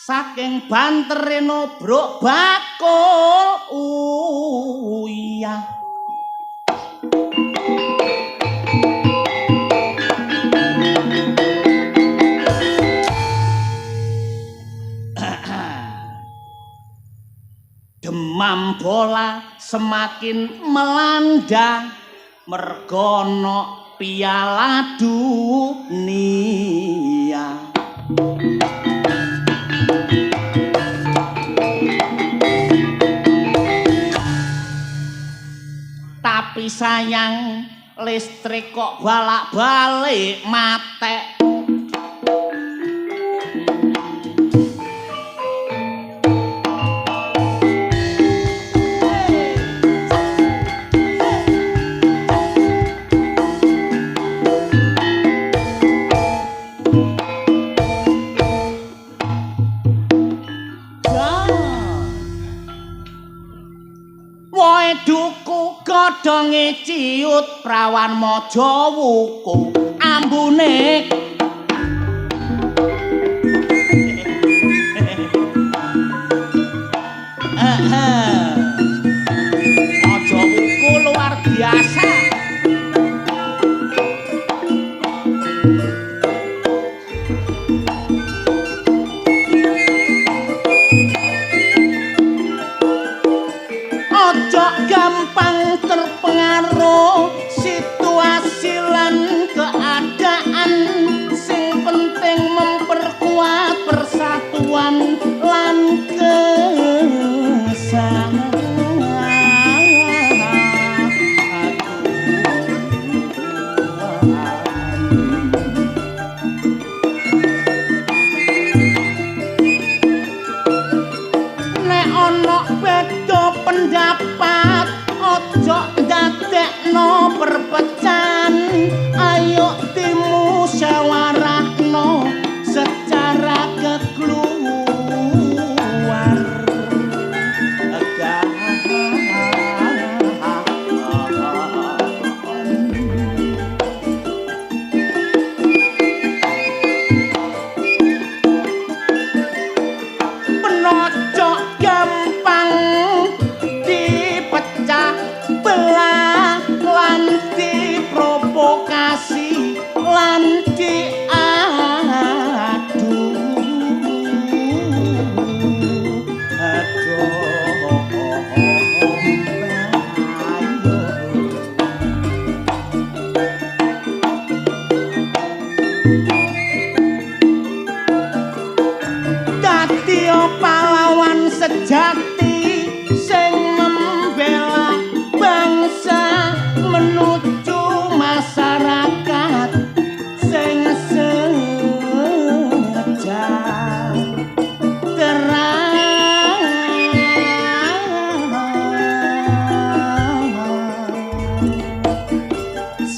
saking bantere nobrok bakul uyah demam bola semakin melanda mergono piala dunia. Tapi sayang listrik kok balak-balik matek. Godhonge ciut prawan maja wuku ambune maja wuku luar biasa. Ojo gampang terpengaruh situasi lan keadaan, sing penting memperkuat persatuan lan kesatuan. Nek ana beda pendapat ojo ndadekno perpecahan, ayo dimusyawarahno secara kekeluargaan. Penojok gampang dipecah belah lan diprovokasi lan diadu. Dadi pahlawan sejati sing membela bangsa menuju masyarakat sing sejahtera.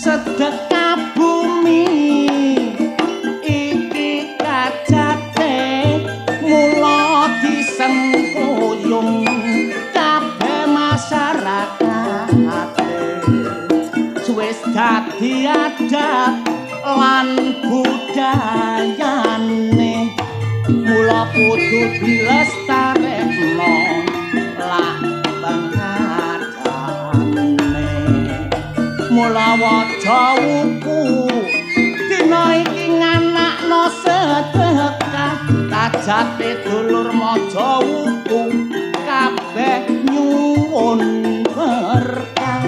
Sedekah bumi iki kajate mula disengkuyung kabeh masyarakat, wis dadi adat lan budayane, mula kudu dilestarekno lah bangadane. Mula waja wuku dina iki nganakno sedekah, kajate dulur maja wuku kabeh nyuwun berkah.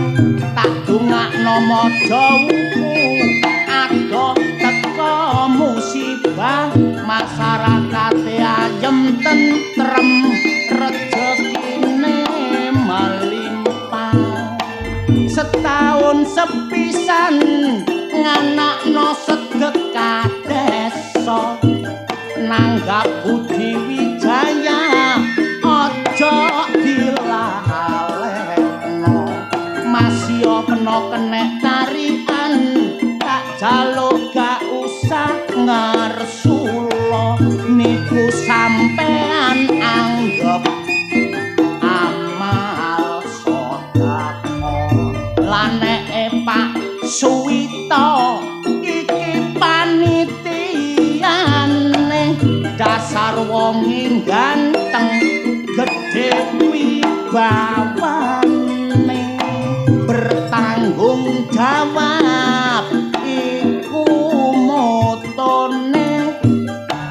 Tak dongakno maja wuku adoh teka musibah, masyarakate ayem tentrem rejekine melimpah. Setahun sepisan nganakno sedekah desa, nanggap budi wijaya ojo dilalekno. Masya kena kenek tarian tak jaluk gak usah ngersula, niku sampean anggap amal sedekah. Lan nek Pak Suwito iki panitiane dasar wonge ganteng gedhe wibawane bertanggung jawab iku motone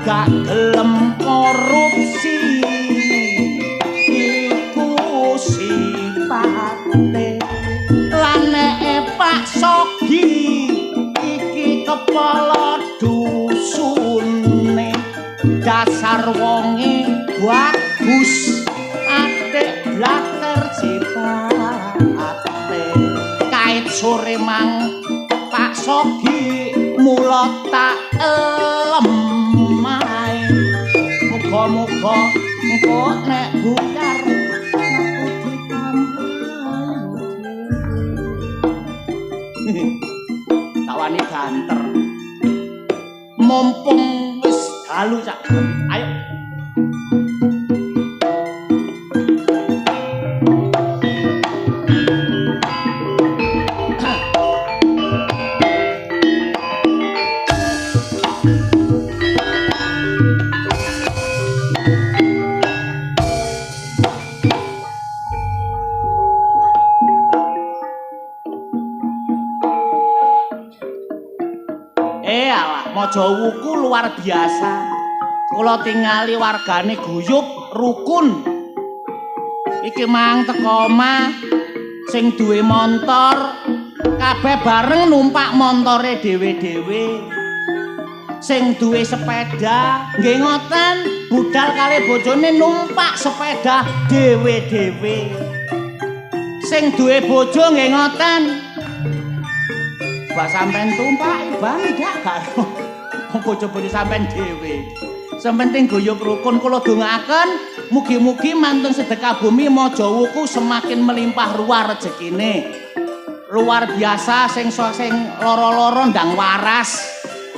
gak gelem korupsi iku sipate laneke Pak Sogi iki kepala dusune dasar wonge bagus atik blater cipate kait sore mang Pak Sogi mula tak lemai muga-muga engko nek buyar aku ditambahi tak wani banter mumpung wis dalu cak ayo Mojo Wuku luar biasa. Kula tingali wargane guyub rukun. Iki mang teko omah sing duwe montor kabeh bareng numpak montore dhewe-dhewe. Sing duwe sepeda nggih ngoten budal kali bojone numpak sepeda dhewe-dhewe. Sing duwe bojo nggih ngoten Mbak sampean tumpaki bandak karo bojo-bojo sampean dhewe. Sementing guyub rukun kula dongaaken mugi-mugi mantun sedekah bumi Mojo Wuku semakin melimpah ruah rezekine. Luar biasa sing loro-loro ndang waras.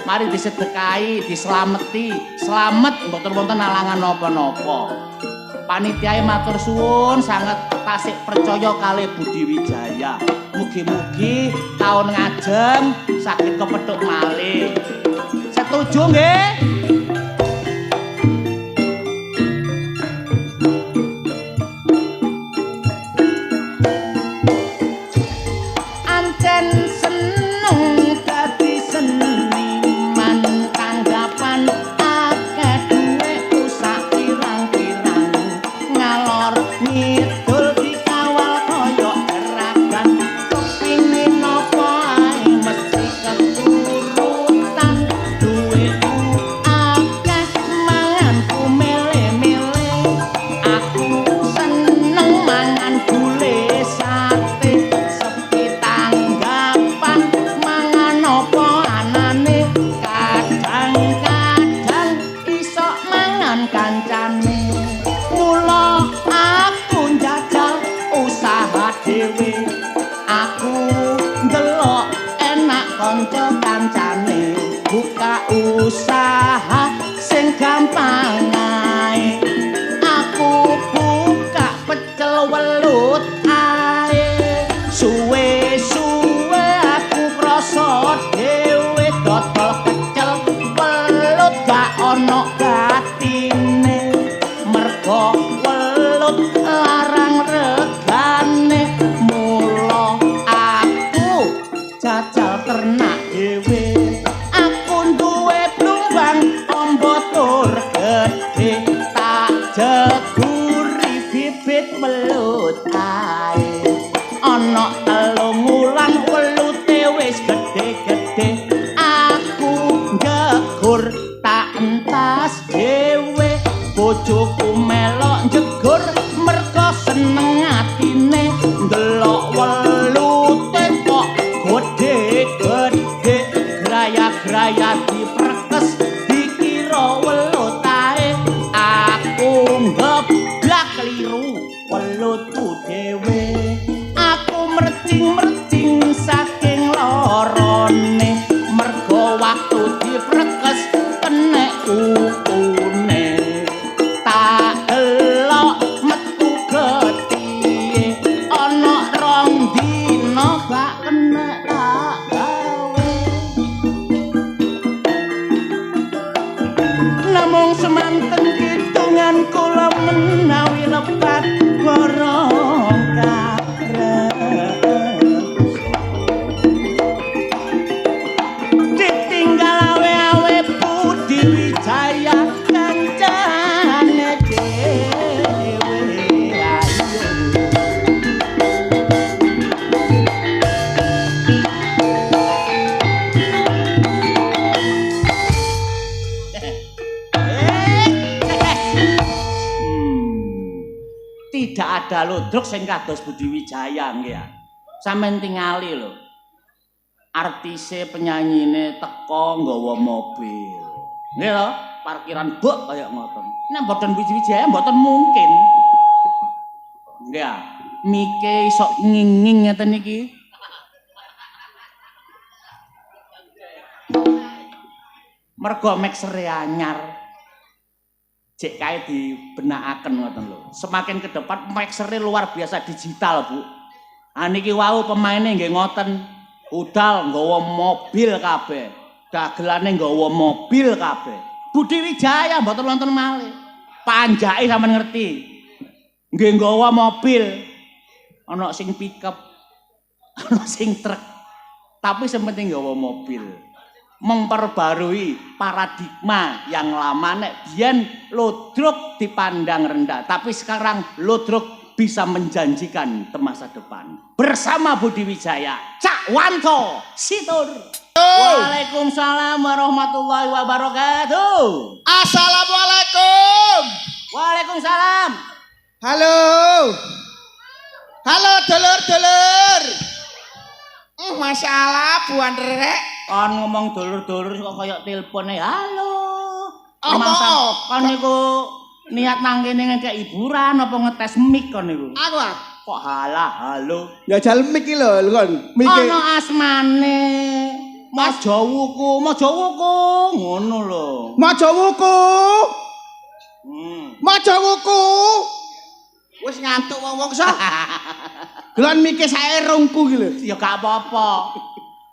Mari disedekahi, dislameti, slamet mboten wonten alangan napa-napa. Panitiae matur suwun sanget tasik percaya kalih Budi Wijaya. Mugi-mugi taun ngajeng saged kepethuk malih. Setuju nggih? Ancen seneng dadi seniman tanggapan akeh duwe usak pirang-pirang ngalor ngidul dikawal kaya gerakan kepingin apa ae mesti keturutan duwe akeh mangan ku mele-mele aku seneng mangan gule sate sepi tanggapan mangan apa anane kadang-kadang iso mangan kancane mula aku njajal usaha dhewe aku ndelok enak kanca kancane buka usaha sing gampang ae aku buka pecel welut ae suwe-suwe aku krasa dhewe dodol pecel welut gak ono batine mergo welut larang regane mula aku jajal ternak dhewe aku duwe blumbang ombo tur gedhe tak jeguri bibit welut ae ana 3 wulan welute wis gedhe-gedhe aku njegur tak entas dhewe bojoku melok njegur mergo seneng atine ndelok welute kok gedhe-gedhe graya-graya diperkes dikira welut ae aku ngeblak keliru welutku dhewe aku mercing-mercing saking lorone mergo waktu diperkes kenek ukune tak delok metu getihe ana 2 dina gak kenek tak gawe namung semanten menawi lepat gorong karep ditinggal awe-awe Budi Wijaya kancane dhewe ayo tidak ada ludruk sing kados Budi Wijaya nggih ya. Sampeyan tingali lho. Artise penyanyine teko nggawa mobil. Nggih lho, parkiran buk kaya ngoten. Nek mboten Budi Wijaya mboten mungkin. Nggih ya. Mike iso nginging ngeten iki. Mergo mixere anyar. Cek kae dibenakaken ngoten lho. Semakin ke depan mixere luar biasa digital, Bu. Ah niki wau pemaine nggih ngoten. Udal nggawa mobil kabeh. Dagelane nggawa mobil kabeh. Budi Wijaya mboten wonten malih. Panjake sampean ngerti. Nggih nggawa mobil. Ana sing pickup, ana sing truk. Tapi sing penting nggawa mobil. Memperbarui paradigma yang lama nek biyen ludruk dipandang rendah tapi sekarang ludruk bisa menjanjikan ke masa depan bersama Budi Wijaya Cak Wanto Situr. Waalaikumsalam warahmatullahi wabarakatuh. Assalamualaikum. Waalaikumsalam. Halo. Halo dulur-dulur. Masalah buan rek. Kon ngomong dulur-dulur kok kaya telepone. Halo. Apa? Kon niku niat nang kene ngekek hiburan apa ngetes mic kon niku? Aku ah. Kok halah halo. Ya jal mic iki lho kon. Mic. Ana asmane. Majawuku ngono lho. Majawuku. Majawuku. Wis ngantuk wong-wong sok. Delon mike sae rungku iki lho. Ya gak apa-apa.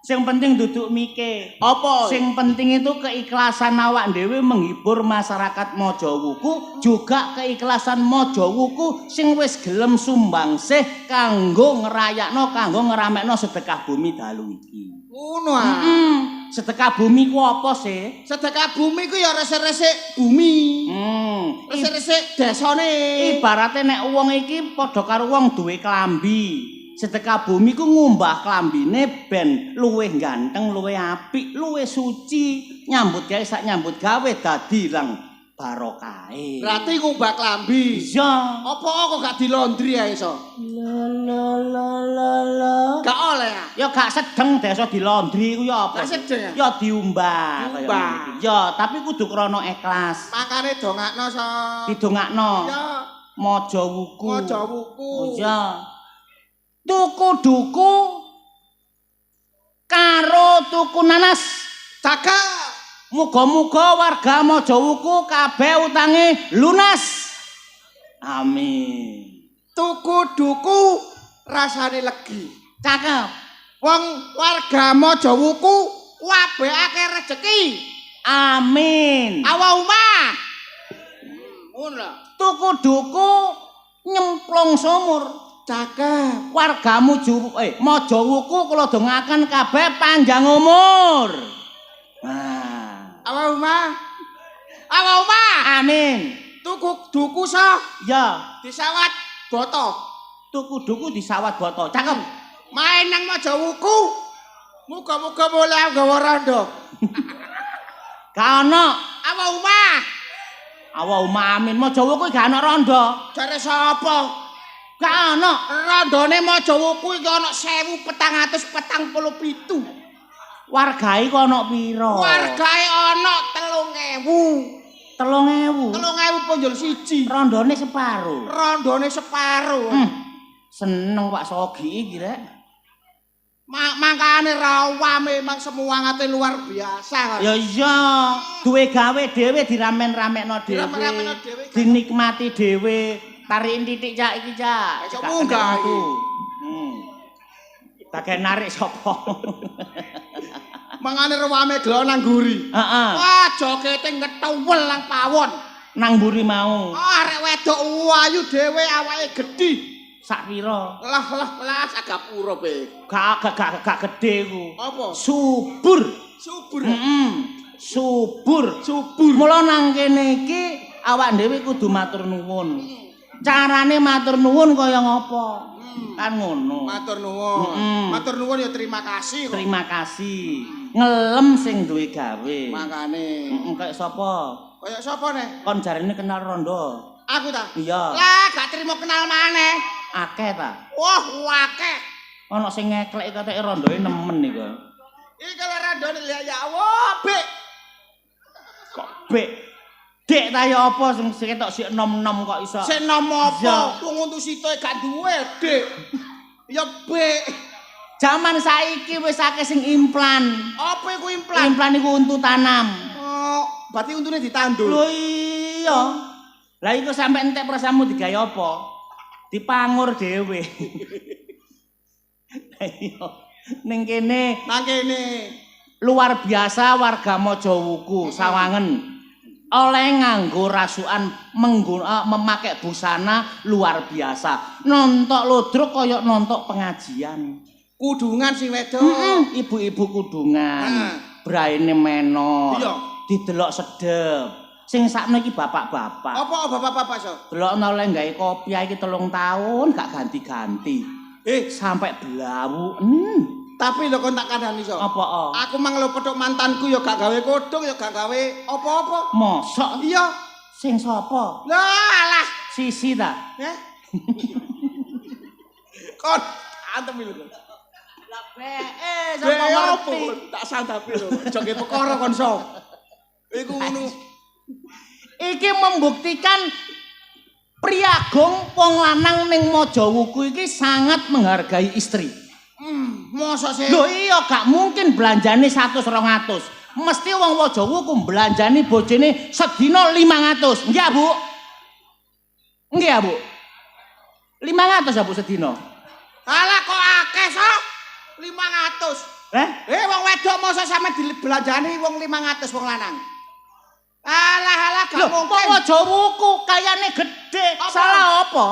Sing penting duduk mike. Apa? Sing penting itu keikhlasan awak dhewe menghibur masyarakat Majawuku, juga keikhlasan Majawuku sing wis gelem sumbangsih kanggo ngerayakno, kanggo ngeramekno sedekah bumi dalu iki. Ngono ah. Sedekah bumi ku apa sih? Sedekah bumi ku ya resik-resik bumi. Resik-resik desane. Ibarate nek wong iki padha karo wong duwe klambi. Sedekah bumi ku ngumbah klambine ben luwih ganteng, luwih apik, luwih suci, nyambut gawe sak nyambut gawe dadi lang barokahe. Berarti ngumbah klambi. Iya. Apa kok gak dilondri ae iso? La. Gak oleh ah. Ya gak sedeng desa dilondri ku ya apa? Gak sedeng. Ya diumbah kaya Diumbah. ngono iki. Ya, tapi kudu krana ikhlas. Makane dongakno so. Didongakno. Ya, Majawuku. Majawuku. Oh iya. Tuku duku karo tuku nanas. Cakep. Muga-muga warga Majawuku kabeh utange lunas. Amin. Tuku duku rasane legi. Cakep. Wong warga Majawuku kabeh akeh rejeki. Amin. Awa umah. Ngono. Tuku duku nyemplung sumur. Cakep. Wargamu Majawuku kula dongaken kabeh panjang umur. Nah, Awa umah. Awa umah. amin. Tuku duku so Ya, disawat boto. tuku duku disawat boto. Cakep. Main nang Majawuku. Muga-muga mulai nggawa rondo. Gak ana. Awa umah. Awa umah amin. Majawuku gak ana rondo. Jare sapa? Gak ana. Rondone Majawuku iki ana 1447. Wargae kok ana pira? Wargae ana 3000. 3000. 3000 punjul siji. Rondone separo. Rondone separo. Seneng Pak Sogi iki rek. Makane rawa memang semuangate luar biasa. Ya iya, duwe gawe dhewe diramen-ramekno dhewe. Diramen-ramekno dhewe. Dinikmati dhewe. Tarikin titik Cak iki Cak. Iso munggah iki. Bagian narik sapa? Mangane rewame gelo nang guri. Heeh. Wah, jogete ngetowel nang pawon. nang mburi mau. Oh, arek wedok ayu dhewe awake gedhi. Sak pira? Lah sagapura, Be. Gak gedhe ku. Apa? Subur. Subur. Subur. Subur. Mula nang kene iki awak dhewe kudu matur nuwun. Carane matur nuwun kaya ngapa? Kan ngono. Matur nuwun. Matur nuwun ya terima kasih kok. Terima kasih. Ngelem sing duwe gawe. Makane. Kayak sapa? Kaya sapa nih? Kon jarene kenal rondo. Aku ta? Iya. Lah, gak terima kenal maneh. Akeh ta? Wah, akeh. Ana sing ngeklek kateke rondoe nemen iku. Iki kalau randone ya Allah, Bek. Kok bek? Dek ta ya apa sing ketok sik nom-nom kok iso. Sik nom apa? Iya. Wong untu sitoe gak duwe, Dik. Ya, Bek. Jaman saiki wis akeh sing implan. Apa iku implan? Implan iku untu tanam. Oh, berarti untune ditandul. Lho iya. Lah iku sampe entek prasamu digawe apa? Dipangur dhewe. Iya. Ning kene Nang kene. luar biasa warga Mojowuku Sawangen. Oleh nganggo rasukan memakai busana luar biasa. Nontok lodrok kaya nontok pengajian. Kudungan sing wedok. Ibu-ibu kudungan. Heeh. Braine menor. Iya. Didelok sedep. Sing sakno iki bapak-bapak. Apa bapak-bapak so? Delokno oleh gawe kopiah iki 3 tahun gak ganti-ganti. Sampai belawu. Tapi lho kon tak kandhani so. Apa? Aku mang lho petuk mantanku ya gak gawe kodhong ya gak gawe apa-apa. Mosok Iya. sing sapa? Lah alah. Sisi ta? Eh? Kon antem lho. Lah Sapa ngerti? Tak sandapi lho. Joge perkara kon so. Iku ngono. Iki membuktikan priagung wong lanang ning Mojowuku iki sangat menghargai istri. Mosok sih. Lho iya gak mungkin belanjane 100-200. Mesti wong Mojowuku belanjani bojone sedina 500. Nggih, Bu? Nggih, ya, Bu? 500 ya, Bu, sedina? Alah kok akeh so? 500. Wong wedok mosok sampe dibelanjani wong 500 wong lanang. Alah gak mungkin. Wong Mojowuku kayane gedhe. Apa? Salah apa?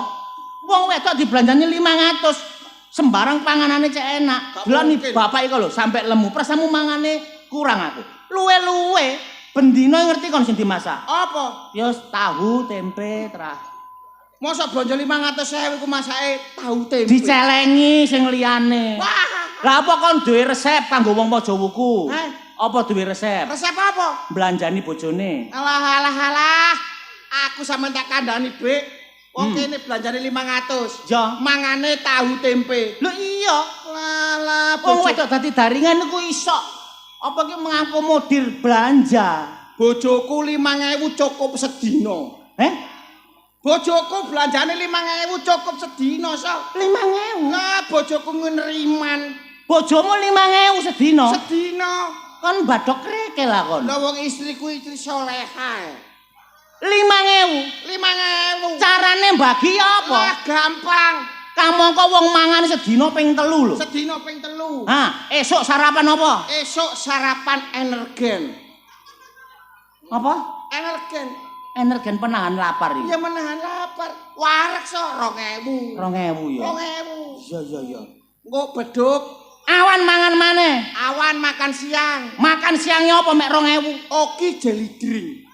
Wong wedok dibelanjani 500. Sembarang panganane cek enak. Delok bapak iku lho sampe lemu. Prasamu mangane kurang aku. Luwe-luwe bendina ngerti kon sing dimasak. Apa? Ya tahu, tempe, terah. Mosok blonjo 500.000 ku masake tahu tempe. Dicelengi sing liyane. Wah. Lah apa kon duwe resep kanggo wong Mojowuku? Hah? Apa duwe resep? Resep apa? Belanjani bojone. Alah. Aku sampe tak kandhani, Bek. Wong kene belanjane 500. Ya. Mangane tahu tempe. Lho iya. Lah Wong wedok dadi daringan iku iso. Apa ki mengakomodir belanja? bojoku 5.000 cukup sedina. Bojoku belanjane 5.000 cukup sedina, so. 5.000. Lah bojoku ngeneriman. Bojomu 5.000 sedina? Sedina. Kon badhok kreke lah kon. Lah wong istriku istri soleha. 5.000. 5.000. Carane bagi apa? Lah gampang. Kamangka wong mangan sedina ping 3 lho. Sedina ping 3. Esuk sarapan apa? Esuk sarapan energen. Apa? Energen. Energen penahan lapar iki. Ya menahan lapar. Wareg so 2.000. 2.000 ya. 2.000. Iya. Engko beduk. Awan mangan maneh. Awan makan siang. Makan siangnya apa mek 2.000? Oki jelly drink.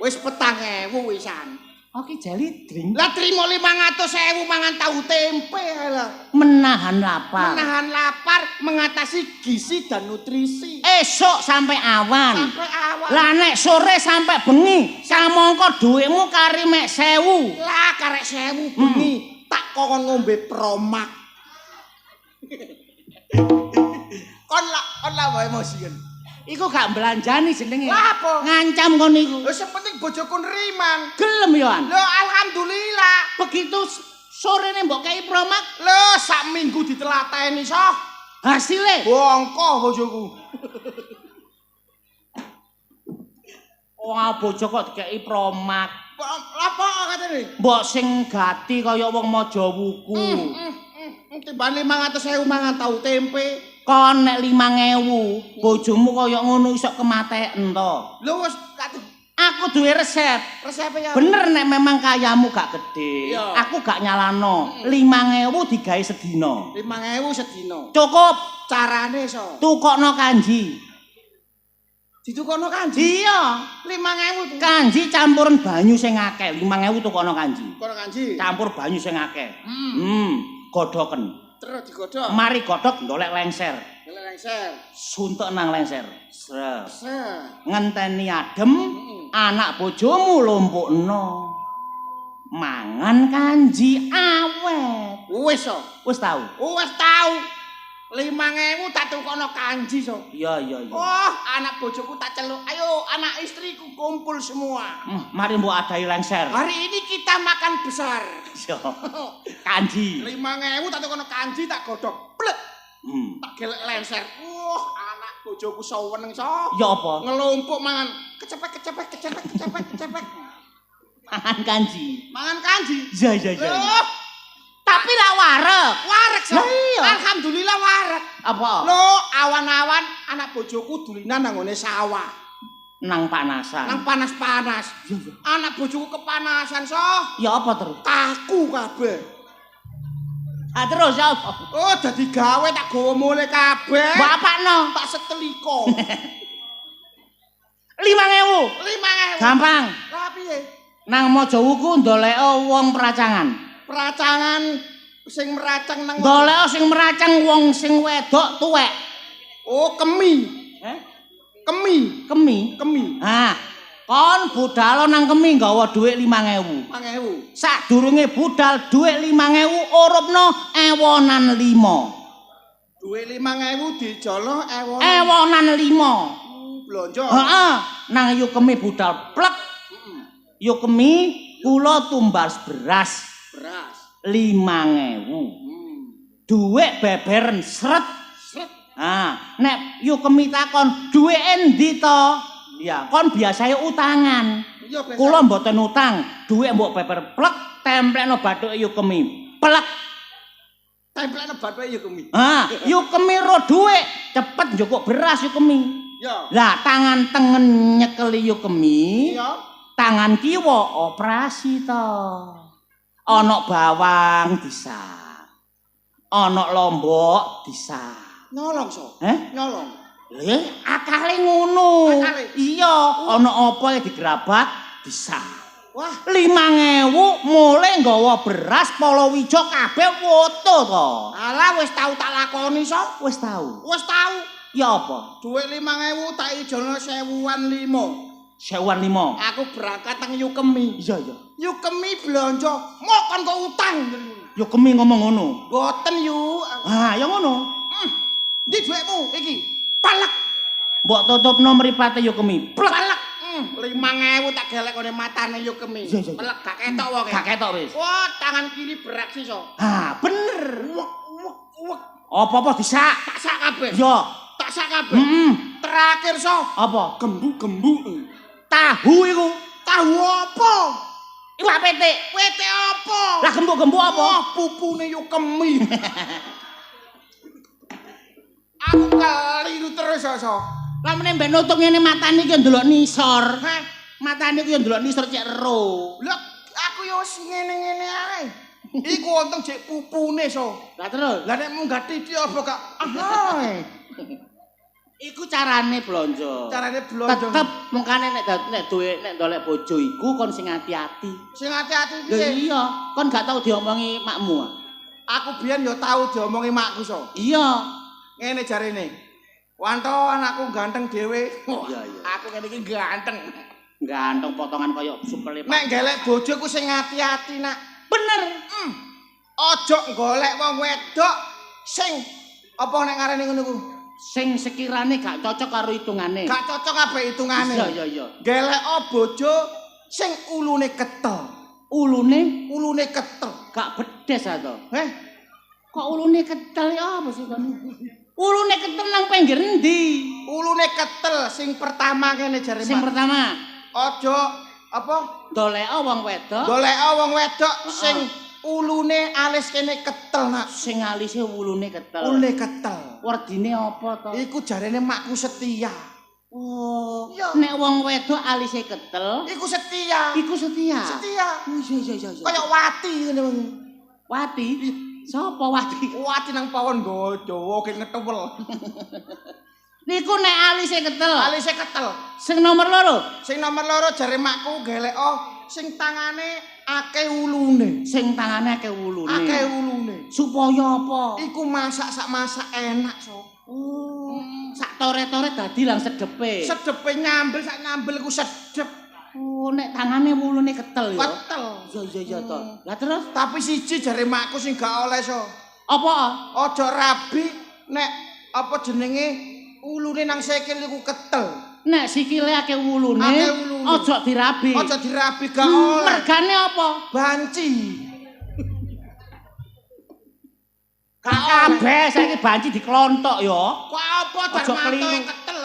Wis 4.000 wisan. Oke, jelly drink. Lah trimo 500.000 mangan tahu tempe lah. Menahan lapar. Menahan lapar, mengatasi gizi dan nutrisi. Esok sampai awan. Sampai awan. Lah nek sore sampai bengi, samangka dhuwitmu kari mek 1.000. Lah karek 1.000 bengi, tak kokon ngombe promak. kon lah wae emosian. Iku gak belanjani jenenge. Lah apa? Ngancam kon iku. Wis penting bojoku neriman. Gelem yo an. Lho alhamdulillah. Begitu sorene mbok kei promak, Lho sak minggu ditelateni soh. hasile Bongko bojoku. wah bojo kok dikei promak. Apa katene? Mbok sing gati kaya wong Mojowuku. Timbang 500.000 mangan tahu tempe. Kon nek 5.000, bojomu kaya ngono iso kematen to. Lho wis Aku aku duwe resep. Resep ya. Bener nek memang kayamu gak gede, Iya. aku gak nyalano. 5.000 digawe sedina. 5.000 sedina. Cukup Carane so. tukokno kanji. Ditukono kanji. Iya, 5.000 tuh. kanji campuran banyu sing akeh. 5.000 tukokno kanji. Kono kanji. Campur banyu sing akeh. Godhoken. Terus digodhog. Mari godhog ndolek lengser. Lengser. Suntuk nang lengser. Sret. Set. Ngenteni adem, anak bojomu lumpukno. Mangan kanji awet. Wis so. Wis tau? Wis tau. 5.000 tak tukono kanji so. Iya. Oh, anak bojoku tak celuk. Ayo, anak istriku kumpul semua. Mari mbok adahi lengser. Hari ini kita makan besar. Yo. Kanji. 5.000 tak tukono kanji tak godhog. Blek. Tak gelek lenser. Wah, anak bojoku seneng so. Ya apa? Ngelumpuk mangan kecepek. Mangan kanji. Mangan kanji. Iya. Loh, Tapi lah wareg. wareg so. Lah iya. Alhamdulillah wareg. Apa? Loh, awan-awan anak bojoku dulinan nang ngone sawah. Nang panasan. Nang panas-panas. Anak bojoku kepanasan so. Ya apa terus? Kaku kabeh. Ah terus ya apa? Oh, dadi gawe tak gowo mule kabeh. Bapakno. Tak seteliko. 5.000. 5.000. Gampang. Lah piye? Nang Mojawuku ndoleko wong peracangan. Peracangan sing meracang nang Ndoleko sing meracang wong sing wedok tuwek. Oh, kemi. Kemi. Kemi. Ah, kon budal nang kemi nggawa dhuwit 5.000. 5.000. Sadurunge budal dhuwit 5.000 urupno ewonan 5. Duwe 5.000 dijolo ewon. Ewonan 5. Blonjo. Heeh, nang yu kemi budal plek. Yu kemi kula tumbas beras Beras. 5.000. Dhuwit beberen sret. Nek yu kemi takon dhuwit endi to? Ya, kon biasane utangan. Iya, biasa. Kula mboten utang, dhuwit mbok beber plek, templekno bathuke yu kemi. Plek. Templekno bathuke ya kemi. Yu kemi ro dhuwit, cepet njukuk beras yu kemi. Ya. Lah tangan tengen nyekeli yu kemi. Iya. Tangan kiwa operasi to. Ana bawang disak. Ana lombok disak. Nyolong so. Nyolong. Akale ngono. Akale? Iya, ana apa ya digerabak disak. Wah, 5.000 mulai nggawa beras palawija kabeh foto to. alah wis tau tak lakoni so. Wis tau. Wis tau. Ya apa? Duit 5.000 tak ijono 1.005. 1.005. Aku berangkat nang Yukemi. Iya. Yukemi blonjo, mok kon kok utang. Ya kemi ngomong ngono. Boten yu. Ya ngono. Ndi duitmu iki? Palek. Mbok tutupno mripate ya kemi. Plek. Palek. 5.000 tak gelek kone matane Yukemi. Iya. Pelek gak ketok wong. Gak ketok wis. Wah, tangan kiri beraksi so. Bener. Wek. Apa-apa disak. Tak sak kabeh. Ya. Tak sak kabeh. Terakhir so. Apa? Gembu-gembu. Tahu iku. Tahu apa? Iwak petik. Wete apa? Lah gembuk-gembuk apa? Wah, pupune Yukemi. Aku keliru terus so. Lah meneh mbek nutup ngene matane iki ndelok nisor. Hah? Matane iki ndelok nisor cek ero. Lho, aku yo wis ngene-ngene ae. Iku untung jek pupune so. Lah terus. Lah nek munggah titik apa gak? Iku carane blonjo. Carane blonjo. Tetep mengkane nek duwe nek ndolek bojo iku kon sing ati-ati. Sing ati-ati Lho piye? iya, kon gak tau diomongi makmu. Aku biyen yo tau diomongi makku so. Iya. Ngene jarene. Wanto anakku ganteng dhewe. Iya. Aku ngene iki ganteng. Ganteng potongan kaya supele. Nek golek bojoku sing ati-ati nak. Bener. Ojo golek wong wedok sing apa nek ngarani ngono ku? Sing sekirane gak cocok karo hitungane. Gak cocok kabeh hitungane. Iya. Golek bojo sing ulune ketel. Ulune ketel. gak bedes to. Kok Ulune ketel ya apa sih kon? Ulune ketel nang pinggir endi? ulune ketel sing pertama kene jare Sing pertama, ojo apa? doleka wong wedok Golek wong wedok sing ulune alis kene ketel nak. sing alise ulune ketel. Ulune ketel. Werdine apa to? Iku jarene makku Setia. Oh, iya. Nek wong wedok alise ketel, Iku setia. iku setia. Setia. Oh, iya. Kayak wati ngene wong. Wati. Sapa Wati? Wati nang pawon Dawa ki ngetewel. Niku nek alise ketel. Alise ketel. Sing nomor loro. Sing nomor loro jare makku geleko sing tangane akeh ulune. Sing tangane akeh wulune. Akeh ulune. Supaya apa? Iku sak masak enak, so. Sak tore-tore dadi lang sedepe. Sedepe nyambel sak nyambel iku sedep. Oh, nek tangane wulune ketel ya. Ketel. Iya to. Lah terus Tapi siji jare makku sing gak oleh, so. apa? Aja rabi nek apa jenenge ulune nang sikil iku ketel. Nek sikile akeh wulune, Akeh wulune. aja dirabi. Aja dirabi gak oleh. Mergane apa? Banci. Kabeh saiki banci diklontok ya. Kok apa jar Aja mantoe keliru. ketel?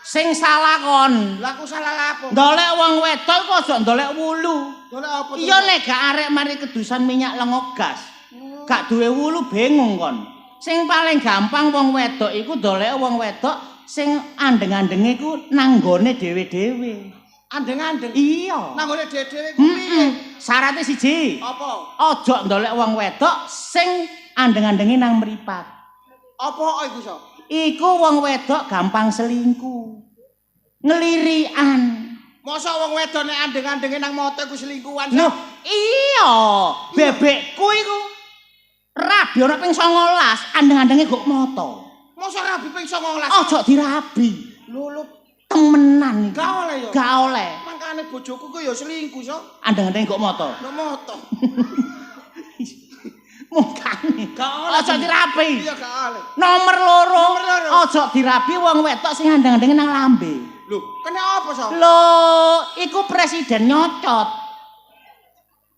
Sing salah kon. Lah aku salah apa? Ndolek wong wedok kok aja ndolek wulu. Golek apa? Iya nek gak arek mari kedusan minyak lengo gas. Gak duwe wulu bingung kon. Sing paling gampang wong wedok iku ndolek wong wedok sing andeng-andenge iku nang nggone dhewe-dhewe. Andeng-andeng. Iya. Nang gone dhewe-dhewe ku piye? Syaratnya siji. Apa? Aja ndolek wong wedok sing andeng-andenge nang mripat. Apa iku, so? Iku wong wedok gampang selingkuh. Ngelirian. Masa wong wedok nek andeng-andenge nang moto iku selingkuhan, so? Loh, iya. Bebekku iku rabi ana ping 19, andeng-andenge kok moto. Masa rabi ping 19? Aja dirabi. Lho, Temenan iki. gak oleh ya? Gak oleh. Mangkane bojoku ku ya selingkuh, so. Andeng-andenge kok moto. Nek moto. Mungkane. Gak oleh. Aja dirabi. Iya gak oleh. Nomor loro. Nomor loro. Aja dirabi wong wedok sing andeng-andenge nang lambe. Lho, kena apa, so? Lho, iku presiden nyocot.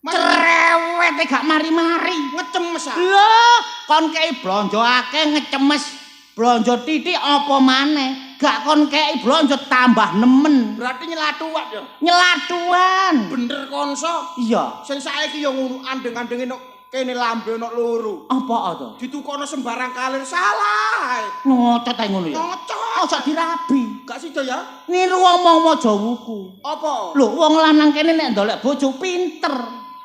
Cerewete gak mari-mari. Ngecemes ah. Lho, kon kei blonjo akeh ngecemes. Blonjo titik apa maneh? Gak kon kei blonjo tambah nemen. Berarti nyelatuat ya. Nyelatuan. Bener konso. Iya. Sing saiki ya ngono andeng-andenge nok kene lambe nok loro. Apa to? Ditukono sembarang kalir salah. Nyocot ae ngono ya. Ngocok. Aja dirabi. Gak sida ya? Niru wong maca wuku. Apa? Lho, wong lanang kene nek ndolek bojo pinter.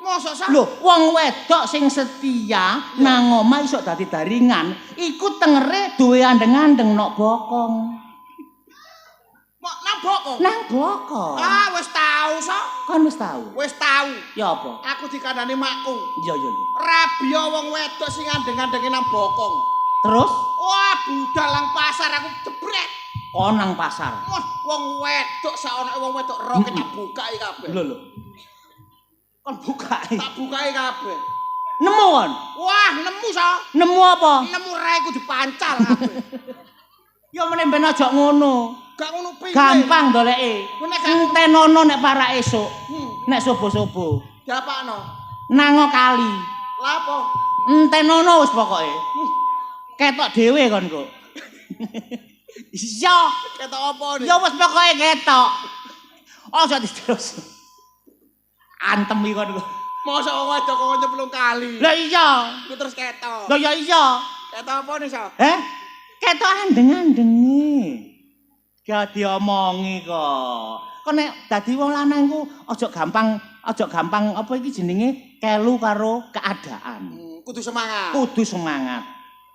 Mosok sak? Lho, wong wedok sing setia nang omah iso dadi daringan, iku tengere duwe andeng-andeng nok bokong. Mok nang bokong. Nang bokong. Ah, wis tau sok. Kon wis tau. Wis tau. Ya apa? Aku dikandani makku. Iya. Rabia wong wedok sing andeng-andenge nang bokong. Terus Wah, budal nang pasar aku jebret. kon nang pasar. Wah, wong wedok sak ana wong wedok roke tak bukai kabeh. Lho. Kon bukae. Tak bukai kabeh. Nemu kon. Wah, nemu so. Nemu apa? Nemu raiku dipancal kabeh. Ya meneh ben aja ngono. Gak ngono piye. Gampang ndoleke. Nek gak Entenono nek para esuk. Nek subuh-subuh. diapakno? Nango kali. Lah apa? Entenono wis pokoke. Ketok dhewe kon kok. Iya. Ketok apa nih? Ya wis pokoke ketok. Aja diterus. Antem iki kon kok. Mosok wong wedok kok nyemplung kali. Lah iya. Ku terus ketok. Lah ya iya. Ketok apa nih, so? Ketok andeng-andenge. Gak diomongi kok. Kok nek dadi wong lanang ku aja gampang apa iki jenenge kelu karo keadaan. Kudu semangat. Kudu semangat.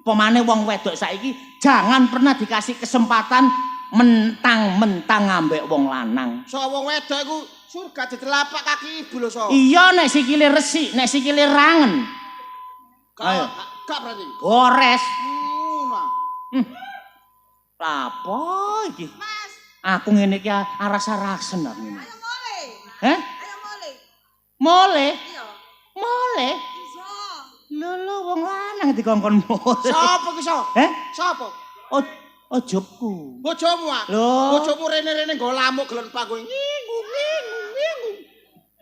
Pemane wong wedok saiki jangan pernah dikasih kesempatan mentang-mentang ngambek wong lanang. So wong wedok iku surga di telapak kaki ibu lho, so. Iya nek sikile resik, nek sikile rangen. Ayo. Gak berarti. Gores. Nah. Apa iki? Mas, Aku ngene iki aras-arasen aku ngene. ayo mole. Heh? Ayo mole. Mole? Iya. Mole? Iso. Lho wong lanang dikongkon mole. Sopo ki, so? Heh? Sopo? Ojobku. Bojomu ah. Lho. Bojomu rene-rene nggo lamuk gelen panggung. Ngingu.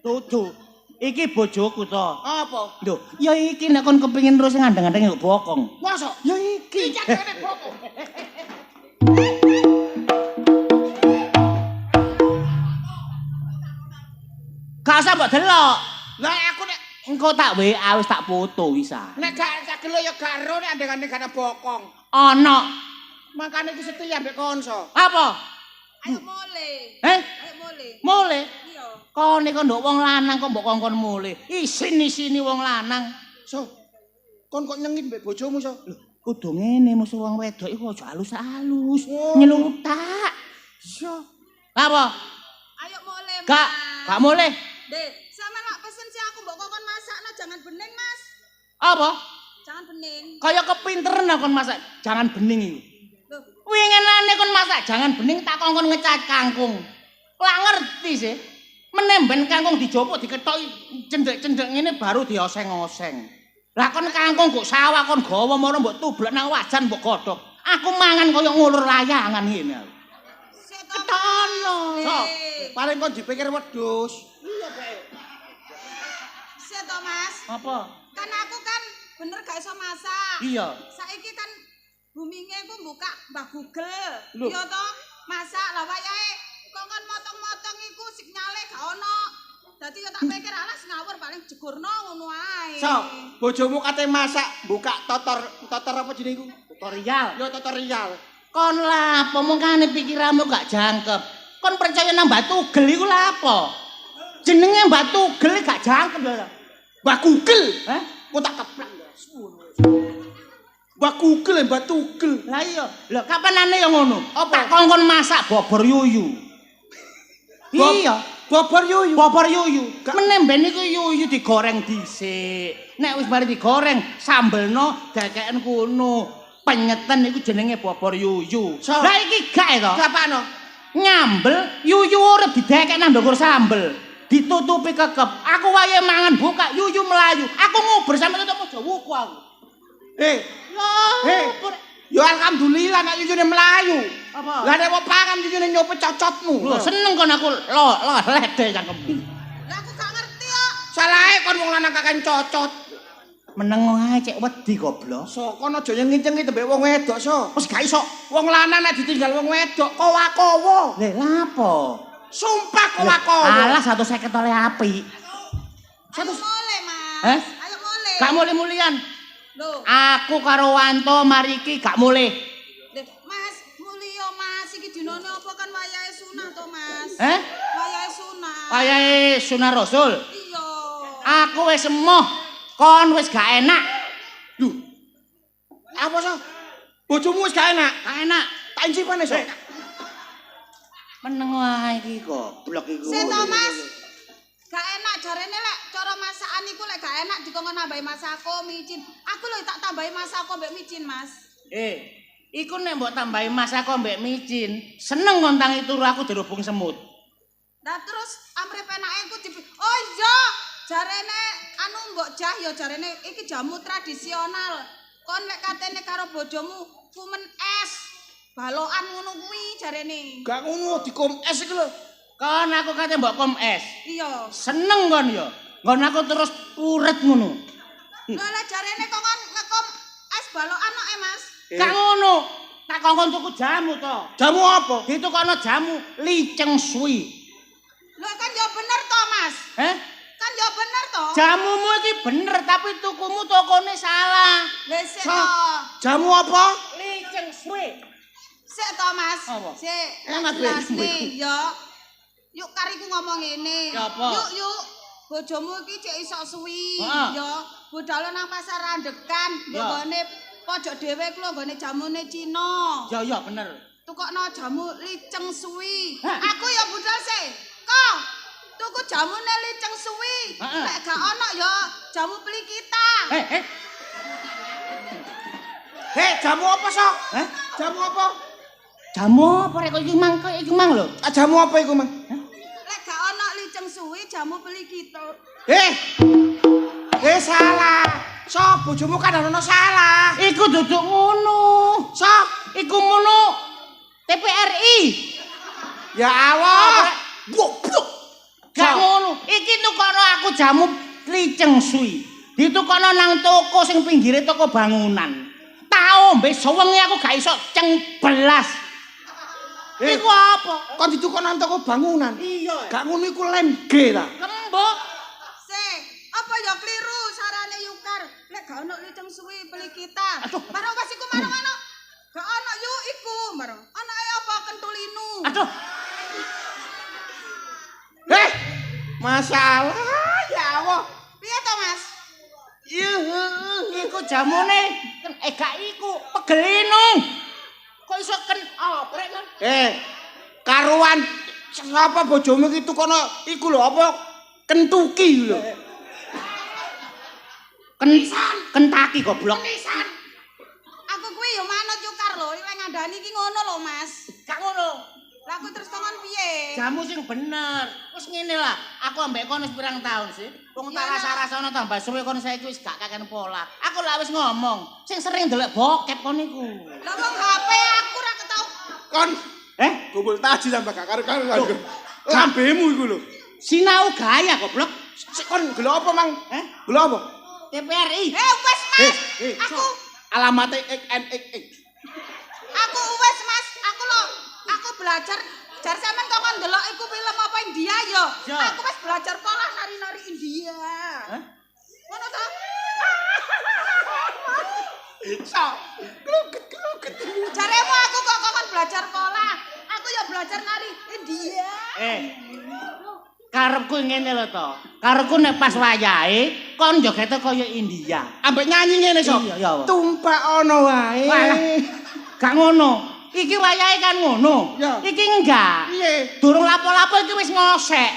Tutu. Iki bojoku to. Apa? Lho, ya iki nek kon kepengin terus ngandeng-andeng kok bokong. Mosok? Ya iki. Iki jane bokong. Gak usah mbok delok. Lah aku nek Engko tak WA wis tak foto bisa. gak gelo ya gak ero nek andeng-andeng gak ada bokong. Ana. Makane iki setia ambek konso. Apa? Ayo mule. Eh? Ayo mule. Mule. Iya. Kone kok nduk wong lanang kok mbok kongkon mule. Isin-isini wong lanang. So. Kon kok nyengit mbek bojomu, So? Lho, kudu ngene musuh wong wedok iku aja halus-halus. Oh. Nyelutak. So. Apa? Ayo mule. Gak mule. Dek, sama nak pesen si aku mbok kongkon masakno jangan bening, Mas. Apa? Jangan bening. Kaya kepinteran kon masak jangan bening iki. Loh, Wingenane kon masak jangan bening tak kongkon ngecat kangkung. Lah ngerti sih. Menemben kangkung dijopok diketoki cendek-cendek ngene baru dioseng-oseng. Lah kon kangkung kok sawah kon gawa mono mbok tublek nang wajan mbok godhog. Aku mangan kaya ngulur layangan ngene. sik to. Ketono. So, paling kon dipikir wedhus. Iya, Pak. Sik to, Mas. Apa? Kan aku kan bener gak iso masak. Iya. Saiki kan buminge ku buka Mbah Google. Loh. Iya to, masak lah wayahe kongkon motong-motong iku sinyale gak ono. Dadi yo tak pikir alas ngawur paling jegurno ngono ae. So, bojomu kate masak buka totor apa jenenge iku? Tutorial. Yo tutorial. Kon lapo mengkane pikiranmu gak jangkep. Kon percaya nang Mbah Tugel iku lapo? Jenenge Mbah Tugel gak jangkep lho. Mbah Google. Hah? Kok tak keplak. Mbah Google Mbah Tugel. Lah iya, lho kapanane ya ngono? Apa? Tak kongkon masak bobor yuyu. Iya, Bobor yuyu. bobor yuyu. Menemben iku yuyu digoreng dhisik. Nek wis mari digoreng, sambelno dekeken kuno. Penyeten iku jenenge bobor yuyu. So. Lah iki gak to? Sapano? Nyambel yuyu urip didekek nang ndukur sambel. Ditutupi kekep. Aku wayahe mangan buka yuyu melayu. Aku nguber sampe tutup jawuku aku. Heh, yo alhamdulillah nek yuyune melayu. Apa? Lah nek pangan yuyune nyopet cocotmu. Lho seneng kon aku lo lede cangkemmu. Lah aku gak ngerti kok. Salahe kon wong lanang kakan cocot. Meneng ae cek wedi goblok. So kon aja nginceng-nginceng mbek wong wedok, So. Wis gak iso. Wong lanang nek ditinggal wong wedok kowa-kowa. Lha lapo? Sumpah kowa-kowa. Alah 150 oleh api. Ayo mule, Mas. Eh? Ayo mule. Gak mulih-mulian. Loh, Aku karo Wanto mari iki gak mulih. Mas, mulya Mas iki dinane apa kan wayahe sunah to, Mas? Eh? Wayahe sunah. Wayahe sunah Rasul. Iya. Aku wis emoh. Kon wis gak enak. Duh. Apa, So? Bojomu wis gak enak. Gak enak. Tak incipane, So. Meneng wae iki goblok iku. Sik to, Mas. Gak enak jarene lek cara masakan iku lek gak enak dikongkon nambahi masako, micin. Aku lho tak tambahi masako mbek micin, Mas. Iku nek mbok tambahi masako mbek micin, seneng kon tangi turu aku dirubung semut. Lah terus amre penake ku oh iya, jarene anu mbok jah ya jarene iki jamu tradisional. Kon lek katene karo bojomu kumen es. Balokan ngono kuwi jarene. Gak ngono dikom es iki lho. Kon aku kate mbok kom es. Iya. Seneng kon ya. Ngon aku terus puret ngono. Lah jarene kongkon ngekom es balokan kok Mas. Gak ngono. Tak kongkon tuku jamu to. Jamu apa? Ditukono jamu liceng sui. Lho kan ya bener to, Mas. Kan ya bener to. Jamumu iki bener tapi tukumu tokone salah. Lah sik So, to. jamu apa? Liceng sui. Sik to, Mas. Apa? Sik. Enak, Jelas Be. nih, ya. Yuk kariku ngomong ngene. Ya apa? Yuk. Bojomu iki cek iso suwi, Heeh. ya. Budal nang pasar randekan, Ya. nggone pojok dhewe ku lho nggone jamune Cina. Ya bener. Tukokno jamu liceng suwi. Hah? Aku ya budal sih. Kok tuku jamune liceng suwi. Heeh. Lek gak ono ya jamu beli kita. Jamu apa, So? Hah? Jamu apa? Jamu apa rek kok iki mang lho. Jamu apa iku, Mang? Lek gak ono liceng suwi jamu beli kita. Salah. So, bojomu kan ono salah. Iku duduk ngono. So, Iku ngono. TPRI. ya Allah. Goblok. Gak ngono. Iki tukono aku jamu liceng sui. Ditukono nang toko sing pinggire toko bangunan. Tau mbek suwengi aku gak iso cengbelas. Iku apa? Kon ditukok nang toko bangunan. Iya. Gak ngono iku lem G ta. Kembok. Sik, apa ya keliru sarane Yukar. Lek gak ono liceng suwi beli kita. Aduh. Marang pas iku marang ono. Gak ono yuk iku marang. Ono apa kentulinu. Aduh, Masalah ya Allah. Piye to, Mas? Iku jamune gak iku pegelinu. Kok iso oprek kan? Karuan sapa bojomu iki tukono iku lho apa kentuki lho. Kentaki goblok. Aku kuwi yo manut Yukar lho, lek ngandani iki ngono lho, Mas. Gak ngono. Lah aku terus kongon piye? Jamu sing bener. Wis ngene lah, aku ambek kon wis pirang tahun sih. Wong tak rasa-rasane tambah suwe kon saiki wis gak kaken pola. Aku lah wis ngomong, sing sering ndelok bokep kon niku. Lah wong HP aku ra ketau. Kon kumpul taji tambah gak karo-karo. Lambemu iku lho. Sinau gaya goblok. Kon gelok apa, Mang? Gelok apa? TPRI. Wes, Mas. Aku Alamatnya XNXX. Aku wes, Mas. Aku belajar jar sampean kok ndelok iku film apa India yo. Ya. Aku wes belajar pola nari-nari India. Hah? Ngono ta? Kluget. Jaremu aku kok kon belajar pola. Aku yo belajar nari India. Karepku ngene lho to. Karepku nek pas wayahe kon jogete kaya India. Ambek nyanyi ngene sok. Iya, ya. Tumpak ono wae. Walah. Gak ngono. Iki wayahe kan ngono. Ya. Iki enggak. Piye? Durung lapo-lapo iki wis ngosek.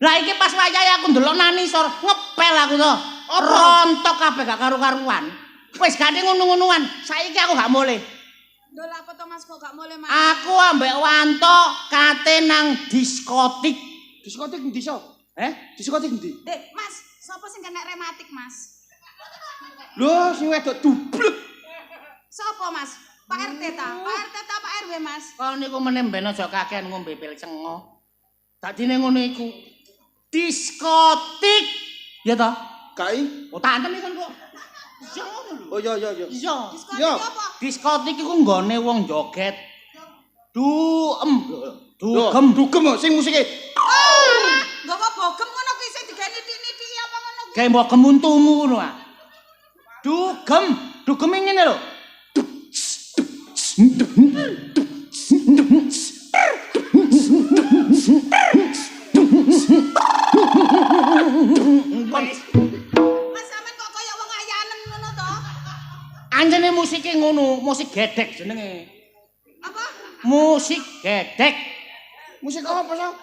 Lah iki pas wayahe aku ndelok nani sor ngepel aku to. Rontok kabeh gak karu-karuan. Wis gak ngono-ngonoan. Saiki aku gak boleh. Lho lha apa to Mas kok gak mulai Mas? Aku ambek Wanto kate nang diskotik. Diskotik ndi sok? Diskotik ndi? Dek, Mas, sapa sing kena rematik, Mas? Lho, sing wedok dublek. Sapa, Mas? Pak RT ta? Pak RT ta Pak RW, Mas? Kau niku meneh ben aja kakean ngombe pil cengo. Dadine ngono iku. Diskotik. Ya ta? Kai? Oh, tak anteni kan kok. Iya ngono lho. Oh iya. Iya. Diskotik Yo. apa? Diskotik iku nggone wong joget. Dugem sing musike. Nggawa bogem ngono kuwi sing digani nithiki apa ngono kuwi? Kayak mbok kemuntumu ngono ah. Dugem ngene lho. Mas sampean kok kaya wong ayanen ngono to? Anjene musike ngono, musik gedek jenenge. Apa? Musik gedek. Musik apa sok?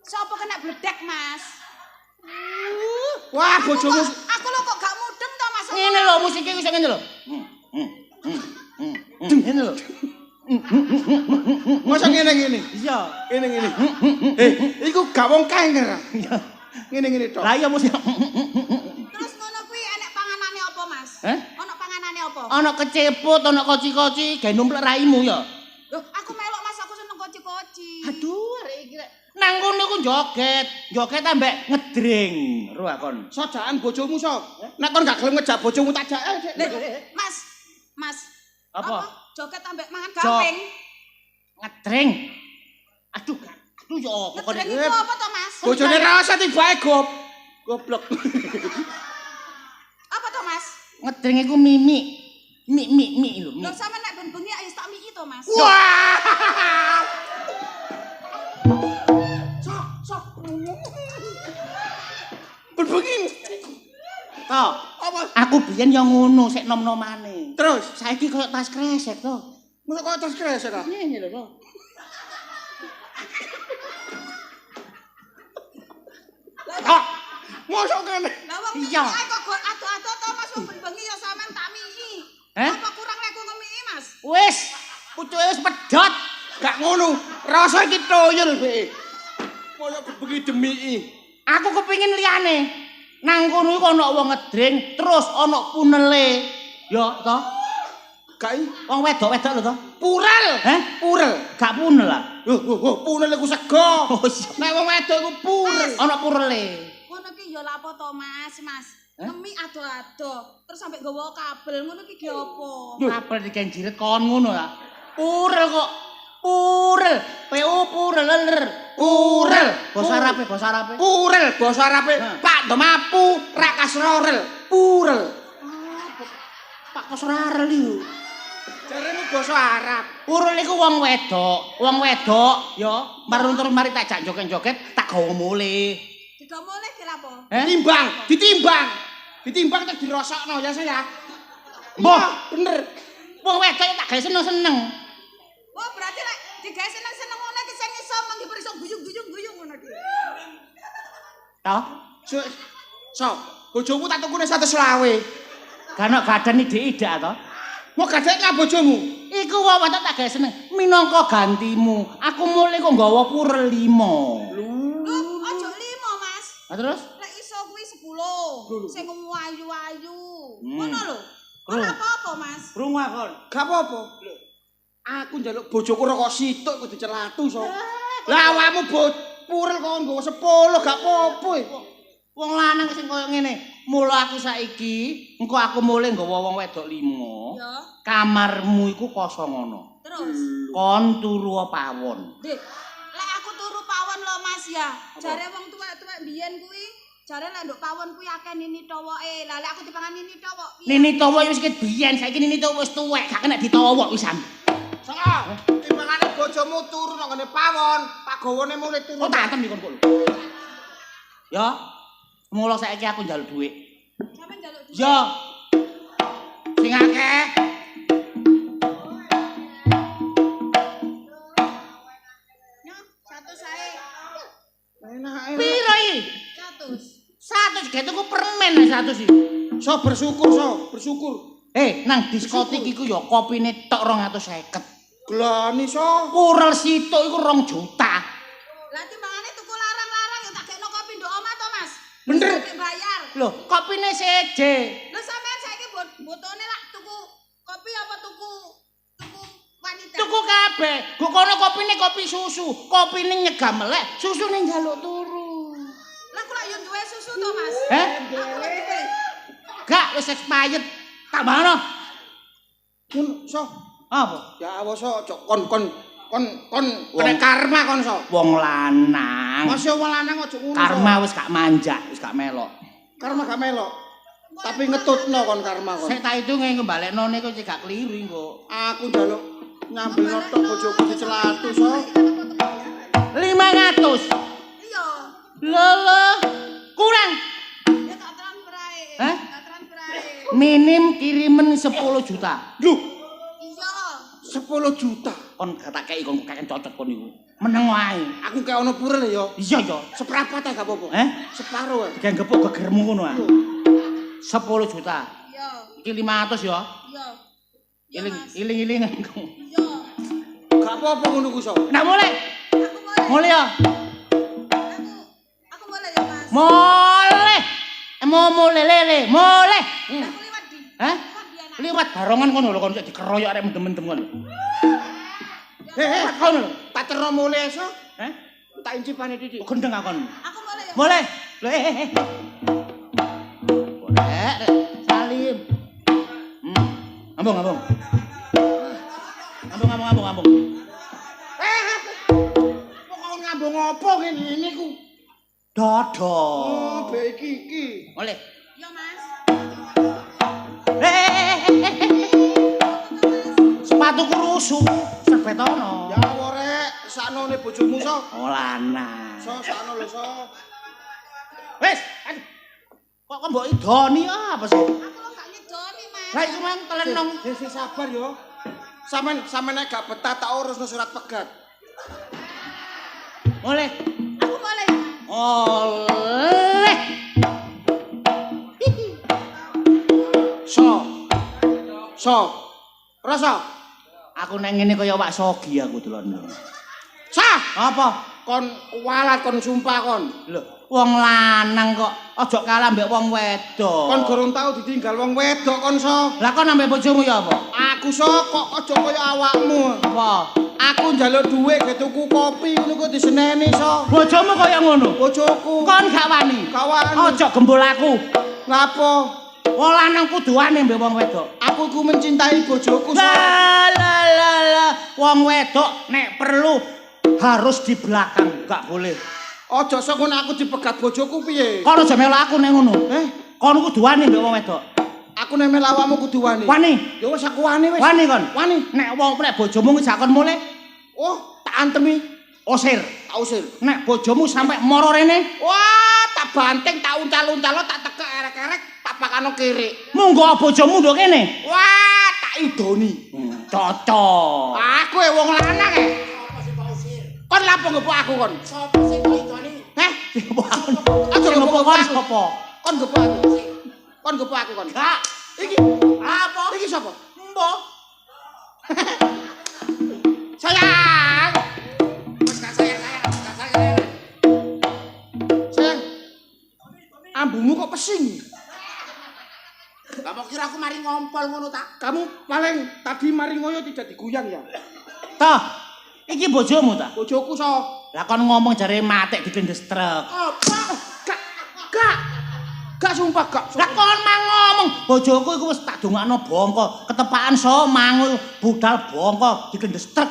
Sapa kena bledek, Mas? Wah, bojomu. Aku lho kok gak mudeng to, Mas. Ngene lho musike iso ngene lho. Ngene lho. Masa ngene. Iya. Ngene. Iku gak wong kae kan? Ngene tok. Lah iya musik. Terus ngono kuwi enek panganane apa, Mas? Ono panganane apa? Ana keceput, ana koci-koci, gawe numplek raimu ya. Loh, aku melok Mas, aku seneng koci-koci. Aduh, arek iki rek. Nang kono ku joget ambek ngedring. Ro akon. Sojaan bojomu sok. Nek kon gak gelem ngejak bojomu tak jak. Mas. Apa? Joget ambek mangan gamping. Ngedring. Aduh ya apa kok Ngedring itu apa to, Mas? Bojone rasa tibae goblok. Apa to, Mas? ngedring iku mimi. Mi lho. Lho sampe nek ben bengi ayo tak miki to, Mas. Wah! Sok. Berbengi. Toh, Apa? aku biyen ya ngono sik nom-nomane. Terus, Saiki koyo tas kresek to. mosok kok terus kresek ah? Ngene lho, toh. Mosok kene. Lah wong Iya. iki kok ado-ado to, Mas, wong ben bengi ya sampean tak miki. Apa kurang nek aku miki, Mas? Wis, pucuke wis pedhot. Gak ngono. Rasa iki toyol be. Mosok bengi demi Aku kepengin liyane. Nang kono iku ana wong ngedring, terus ana punele. Ya, toh. Kai Wong wedok-wedok lho, toh. purel. Purel. Gak punel lah. Purel iku sego. Oh iya. Nek wong wedok iku purel. Ana purele. Ngono ki ya lapo to, Mas? Ngemi ado-ado, terus sampe nggawa kabel ngono ki ge apa? Kabel dikenjiret kon ngono ya. Purel kok. Purel. Purel. Purel. Basa Arabe. Purel basa Arabe. Pak Domapu Rakasrorel. Purel. Pak Kosrarel iki. Jarene basa Arab. Urul iku wong wedok. Wong wedok ya, marun terus mari tak jak joget-joget, tak gawa mule. Digo mulih dilapo? Ditimbang terus dirosokno ya saya. Mbah, bener. Wong wedok tak gawe seneng-seneng. Oh, berarti lek digawe seneng-seneng ngono iki sing iso menghibur iso guyung-guyung ngono iki. Toh? So, bojomu tak tukune 120. Kan gadani ide-ide to. Mau gadeknya bojomu? Iku wong wedok tak gawe seneng. Minangka gantimu, aku mule kok nggawa purel 5. Loh, aja 5, Mas. Nah, terus? Lek iso kuwi 10. Sing ayu-ayu. Ngono lho. Ora apa-apa, Mas. Krungu kon. Gak apa-apa. Aku njaluk bojoku rokok situk kudu celatu so. Lah awakmu purel kok nggawa 10 gak apa-apa. Wong lanang sing koyo ngene, mula aku saiki engko aku mulih nggawa wong wedok 5. Ya. Kamarmu iku kosong ngono. Terus. Kon turu pawon. Dik, lek aku turu pawon lho Mas ya. Jare wong tuwek-tuwek biyen kuwi, jare lek nduk pawon kuwi akeh nini towoke. Lah lek aku dipangan nini towok. Nini towo wis ket biyen, saiki nini towo wis tuwek, gak kena ditowok wisan. Soal, timbangane bojomu turu nang ngene pawon, Pak Gowone mulai turu. Oh, tak atem iki kon kok. Ya. Mula saiki aku njaluk dhuwit. Sampe njaluk dhuwit. Ya. Sing akeh. Nyo, 100 sae. Enake. Piro iki? 100. 100 ge tuku permen 100 iki. So bersyukur. Nang diskotik iku ya kopine tok 250. Glani so. Purel situk iku 2 juta. Lah timbangane tuku larang-larang ya tak gekno kopi nduk omah to, Mas. Bener. Sampe bayar. Loh, kopine seje. Lho sampean saiki botone lak tuku kopi apa tuku wanita? Tuku kabeh. Kok kono kopine kopi susu, kopine nyegah melek, susune njaluk turu. Lah kula yo duwe susu to, Mas. Aku lek duwe. Gak wis expired. Tambahno. Kun so. Apa? Ya awas so, kon kena karma kon so. Wong lanang. Masih wong lanang aja ngono. Karma wis gak manjak, wis gak melok. Karma gak melok. Tapi ngetutno kon karma kon. Sik tak hitunge ngembalekno niku cek gak kliru engko. Aku njaluk nyambel notok bojoku dicelatu so. 500. Iya. Lho, kurang. Ya tak transfer ae. Hah? Tak transfer ae. Minim kirimen 10 juta. Duh, Iya. 10 juta. Kon tak kei kon kakek cocok kon niku. Meneng wae. Aku kayak ono purel ya. Iya ya. Seprapat ae gak apa-apa. Separo ae. Kayak gepuk gegermu ngono ah. 10 juta. Iya. Iki 500 ya. Iya. Iling-iling. Iya. Gak apa-apa ngono ku so. Nah mulai. Aku boleh. Mulai ya. Aku boleh ya, Mas. Mulai. Mau mulai lele, mulai. Aku liwat di. Hah? Liwat di anak. Liwat barongan kono lho kon sik dikeroyok arek mendem-mendem kono. Liwat Kono lho. tak terno mulai so. Hah? Tak incipane titik. Gendeng akon. Aku boleh ya. Mulai. Lho Boleh. Salim. Ngambung. Ngambung. Kok ngambung apa ngene ku? Dodo. Oh, baik iki. Mulai. Yo, Mas. Sepatuku rusuh, serbetono. Ya worek, saknone bojomu so. Oh lanang. So sakno lho so. Wes, aduh. Kok mbok idoni apa sih? Aku lo gak ngedoni, Mas. Lah iku mang telenong. Sing sabar yo. Sampeyan nek gak betah tak urusno surat pegat. Mulai. Aku boleh ya, Mas. Oleh. So. Rasa. Aku nang ngene kaya Wak Sogi aku delon. Sah. Apa? Kon walat kon sumpah kon. Lho, wong lanang kok aja kalah mbek wong wedok. Kon gorong tau ditinggal wong wedok kon so. Lah kon ambek bojomu ya apa? Aku so kok aja kaya awakmu. Apa? Aku njaluk dhuwit ge tuku kopi ngono kok diseneni so. Bojomu kaya ngono. Bojoku. Kon gak wani. Kawan. Aja gembul aku. Ngapa? Wong lanang kudu wani mbek wong wedok. Aku ku mencintai bojoku so. La. Wong wedok nek perlu harus di belakang, gak boleh. Aja sok ngono aku dipegat bojoku piye? Kon aja melok aku nek ngono. Eh, Kon kudu wani mbek wong wedok. Aku nek melu awakmu kudu wani. Wani. Ya wis aku wani wis. Wani kon. Wani. Nek bojomu wis jakon mulih, Oh, tak antemi. osir. Tak usir. Nek bojomu sampe moro rene, Wah, tak banting, tak uncal-uncal, tak tekek erek-erek, tak pakano kiri. monggo bojomu nduk kene. Wah, tak idoni. Cocok. Aku wong lanang e. Apa sing kok usir? Kon lapo ngepok aku kon? Sopo sing kok idoni? Heh, Aja ngepok kon sapa? kon ngepok aku. Kon ngepok aku kon. Gak. Iki Apa? iki sapa? Mbok. Sayang. Wis gak sayang. Sayang. Ambumu kok pesing? Kamu kira aku mari ngompol ngono ta? Kamu paling tadi mari ngoyo tidak diguyang ya? Toh, iki bojomu ta? Bojoku so. Lah kon ngomong jare matik ditindes truk. Apa? Gak sumpah gak. Lah kon mang ngomong, bojoku iku wis tak dongakno bongko, ketepaan so mangul budal bongko ditindes truk.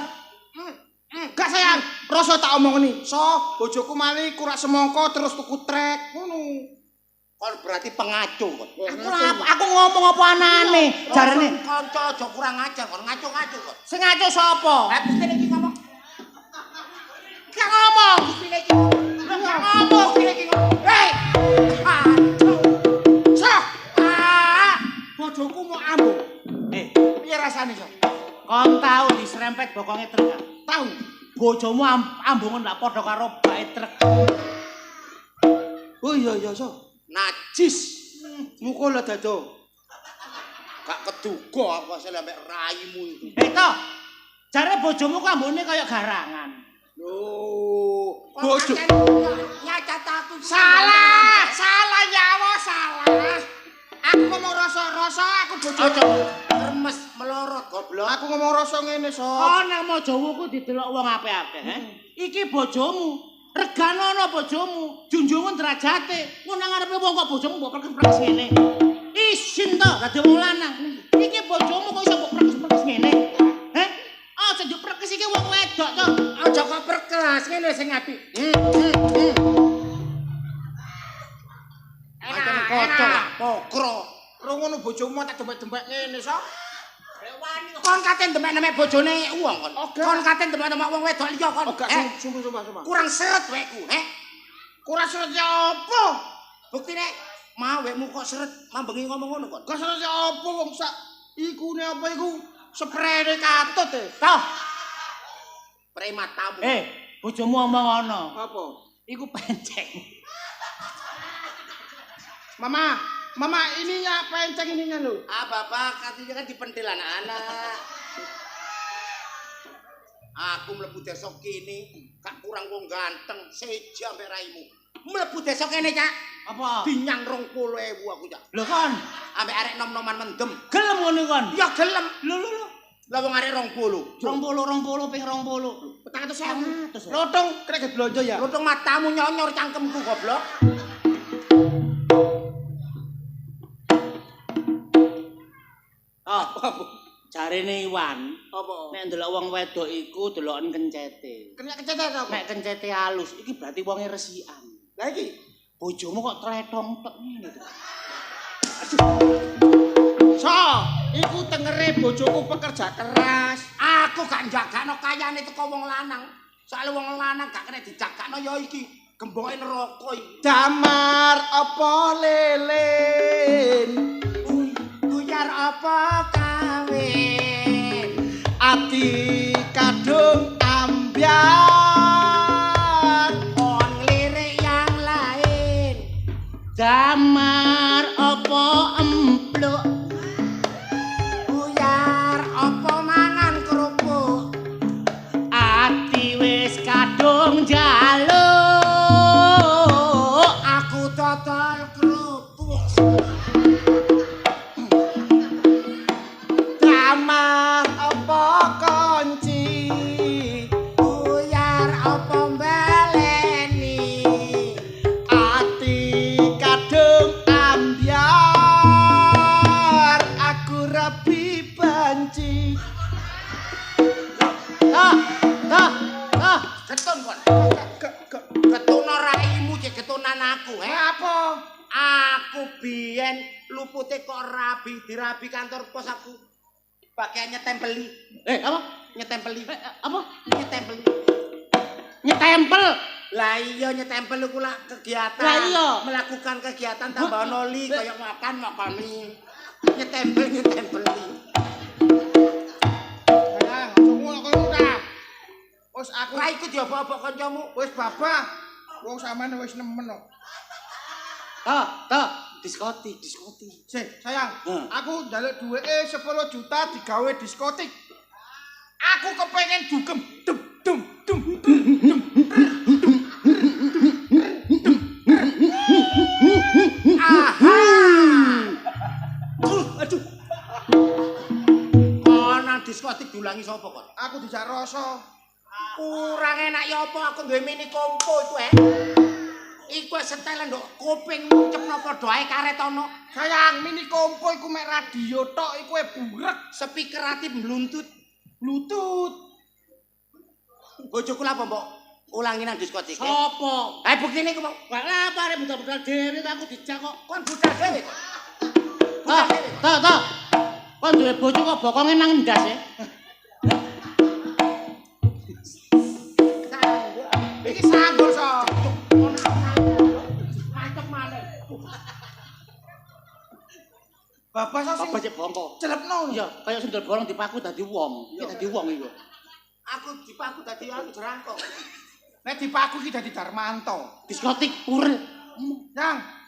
Gak sayang, rasa tak omongni. So, bojoku mali kurang semongko terus tuku trek ngono. Kon berarti pengacu kon. Aku ngomong apa anane? Jarene kanca aja kurang ajar kon ngaco-ngaco kon. sing ngaco sapa? Lah mesti iki ngomong. Gak ngomong. Mesti iki ngomong. Mesti iki ngomong. Hei. So, bojoku mau ambu. Piye rasane, So? Kon tau diserempet bokonge truk gak? Tahu? Bojomu ambungan lak padha karo bake truk. Oh iya, So. Najis. Mukul lah dado. Gak keduga aku asal ambek raimu itu. Toh, jare bojomu ku ambune kaya garangan. Loh, Bojo. bojo. Nyacat aku. Salah nyawa, salah. Aku ngomong rasa aku bojo. Aja remes melorot goblok. Aku ngomong rasa ngene, So. Kon nang Mojowoku didelok wong apik-apik, Iki bojomu. Reganono bojomu, junjungan derajate. Ngono nang ngarepe wong kok bojomu mbok perkes ngene. Isin to dadi wong lanang. Iki bojomu kok iso mbok perkes ngene. Aja njuk perkes iki wong wedok to. Aja kok perkelas ngene sing apik. Enak kocok pokro. Rungono bojomu tak dembek-dembek ngene, So. Kon katen demek-demek bojone wong kon. Oke. Kon katen demek-demek wong wedok liya kon. Gak sumpah. Kurang seret wekku, Kurang serja apa? Buktine mau wekmu kok seret mambengi ngomong ngono kon. Gak serja apa wong sak ikune apa iku? Sprene katut e. Toh, Premat tamu. bojomu omong ngono. Apa? Iku penceng. Mama ininya penceng ininya lho. Bapak katanya kan dipentil anak-anak. Aku mlebu desa kene, gak kurang wong ganteng, seja ambek raimu. Mlebu desa kene, Cak. Apa? Binyang 20.000 aku, Cak. Lho kon, Ambek arek nom-noman mendem. gelem ngono kon. Ya gelem. Lho. Lah wong arek 20. 20 ping 20. 400.000. Lotong krek blonjo ya. Lutung matamu nyonyor cangkemku goblok. Jarene Iwan, Apa? nek ndelok wong wedok iku deloken kencete. Kena kecetet apa? Nek kencete halus, iki berarti wonge resikan. Lah iki Bojomu kok tletong tok ngene to. So, iku tengere bojoku pekerja keras. Aku gak njagakno kayane teko wong lanang. Soale wong lanang gak kena dijagakno ya iki. Gemboke neraka iki. Damar apa lilin? Buyar apa kawin? Ati kadung ambyar. On lirik yang lain. Damar apa empluk? Buyar apa mangan kerupuk? Ati wis kadung njaluk. Aku dodol kerupuk. Damar apa kunci? Buyar apa baleni? Ati kadung ambyar. Aku rabi banci. Ketun kon. Ketuno raimu cek ketunan aku, Apa? Aku biyen lupute kok rabi, dirabi kantor pos aku. Bagian nyetempeli. Apa? Nyetempeli. Apa? Nyetempeli. Nyetempel. Lah iya nyetempel iku lak kegiatan. Lah iya. Melakukan kegiatan tambah noli kaya makan-makani. Nyetempeli. Sayang, aja ngono kono ta. Wis aku Ra iku diobok-obok kancamu. wis babah. Wong sampean wis nemen kok. Toh, diskoti. Sik, sayang, Hah. aku njaluk duweke 10 juta digawe diskotik. Aku kepengen dugem. Dum dum dum dum dum. Aha. Aduh. Konan diskotik diulangi sapa kon? Aku dijak rasa. Kurang enak ya apa aku duwe mini kompo iku Iku setelan nduk kuping ngucepno padha ae karet ana. Sayang, mini kompo iku mek radio tok iku burek. Speaker ati bluntut. Bluetooth. Bojoku lha apa, Mbok? Ulangi nang diskotik. Sopo? Buktine iku, Mbok. Lah apa arek budal-budal dhewe aku dijak kok. Kon budal dhewe. Toh. Kon duwe bojo kok bokonge nang ndas ya. Iki sanggul so. Mantep maneh. Bapak so sing Bapak cek bongko. celepno. Iya, kaya sendal bolong dipaku dadi wong. Iki dadi wong iku. Aku dipaku dadi anu jerangkok. Nek dipaku iki dadi Darmanto. Diskotik purel.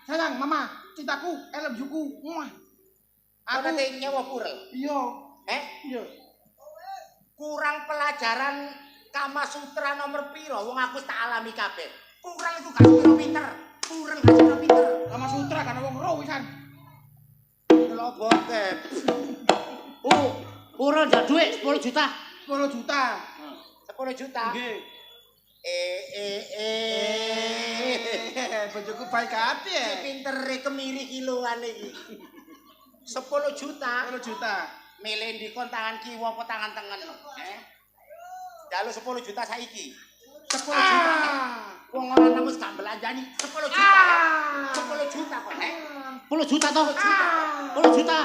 Sayang, mama, cintaku, elem juku. Aku nek nyewa purel. Iya. Iya. Kurang pelajaran Kama Sutra nomor piro? Wong aku tak alami kabeh. Kurang iku gak sepiro pinter. Kurang gak sepiro pinter. Kama Sutra kan wong ro wisan. Delok bokep. Purel jak dhuwit 10 juta. 10 juta. 10 juta. Nggih. Bojoku baik hati ya. Iki pintere kemiri kiloan iki. 10 juta. 10 juta. Milih ndikon tangan kiwa apa tangan tengen. Dalu 10 juta saiki. 10 juta. Wong lanang wis gak belanjani 10 juta. 10 juta kok. 10 juta toh. 10 juta.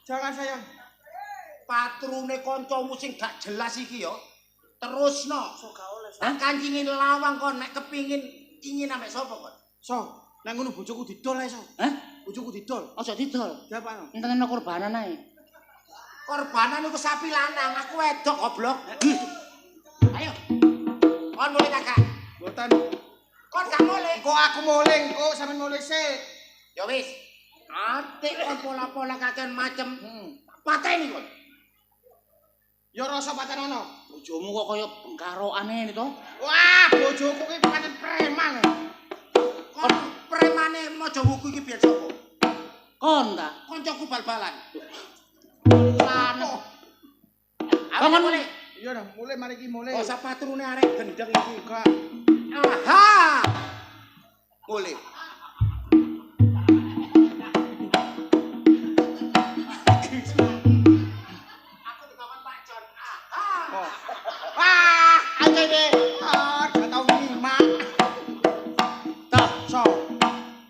Jangan sayang. Patrune kancamu sing gak jelas iki ya. Terusno. Tak kancingin lawang kon nek kepingin ingin ambek sapa kon? So, nek ngono bojoku didol ae so. Bojoku didol. Ojo didol. Siapa no? Enteneno korbanan ae. Korbanan iku sapi lanang, aku wedok goblok. Ayo. Kon mulai kakak. Boten. Kon gak mulai. Kok aku muling, kok sampean mulih sik. Ya wis. Atik kon pola-pola kakean macem. Pateni kon. Ya rasa paten ono. Bojomu kok kaya bengkarokan ngene to. Wah, bojoku ki pancen preman. Kon premane maca buku iki biyen sapa? Kon ta. Kancaku bal-balan. Lanang. Apa mulai? Iya dong, mulai mari iki mulai. Oh, sapatrune arek gendeng iki. Enggak. Aha. Mulai. Aku dikawan Pak Jon. Aha. Wah, anjene. Gak tau nyimak. Toh, So,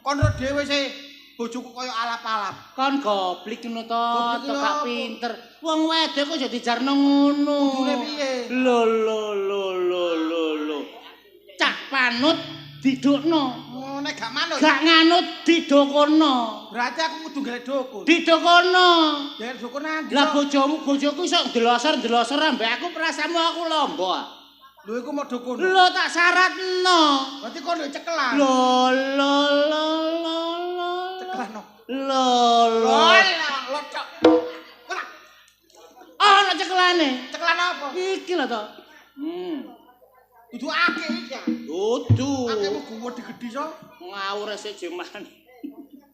kon ro dhewe sih bojoku kaya alap-alap. kon goblik ngono to, Goblik to lho gak apa? pinter. Wong wedok kok jadi jarno ngono. Kudune piye? Lho. Cak panut didukno. Oh, nek gak manut. Gak nganut didokono. Berarti aku kudu golek dukun. Didokono. Ya dukun nang. Lah bojoku iso ndelosor ambek aku perasaanmu aku lombo. Lho iku mau dukun. Lho tak syaratno. Berarti kon lho cekelan. Lho. Cekelan no. Lho. Lo cok. Ana cekelane. Cekelan apa? Iki lho to. Kudu akeh iki ya. Dudu. Akehmu guwa digedhi so. Ngawur sik jeman.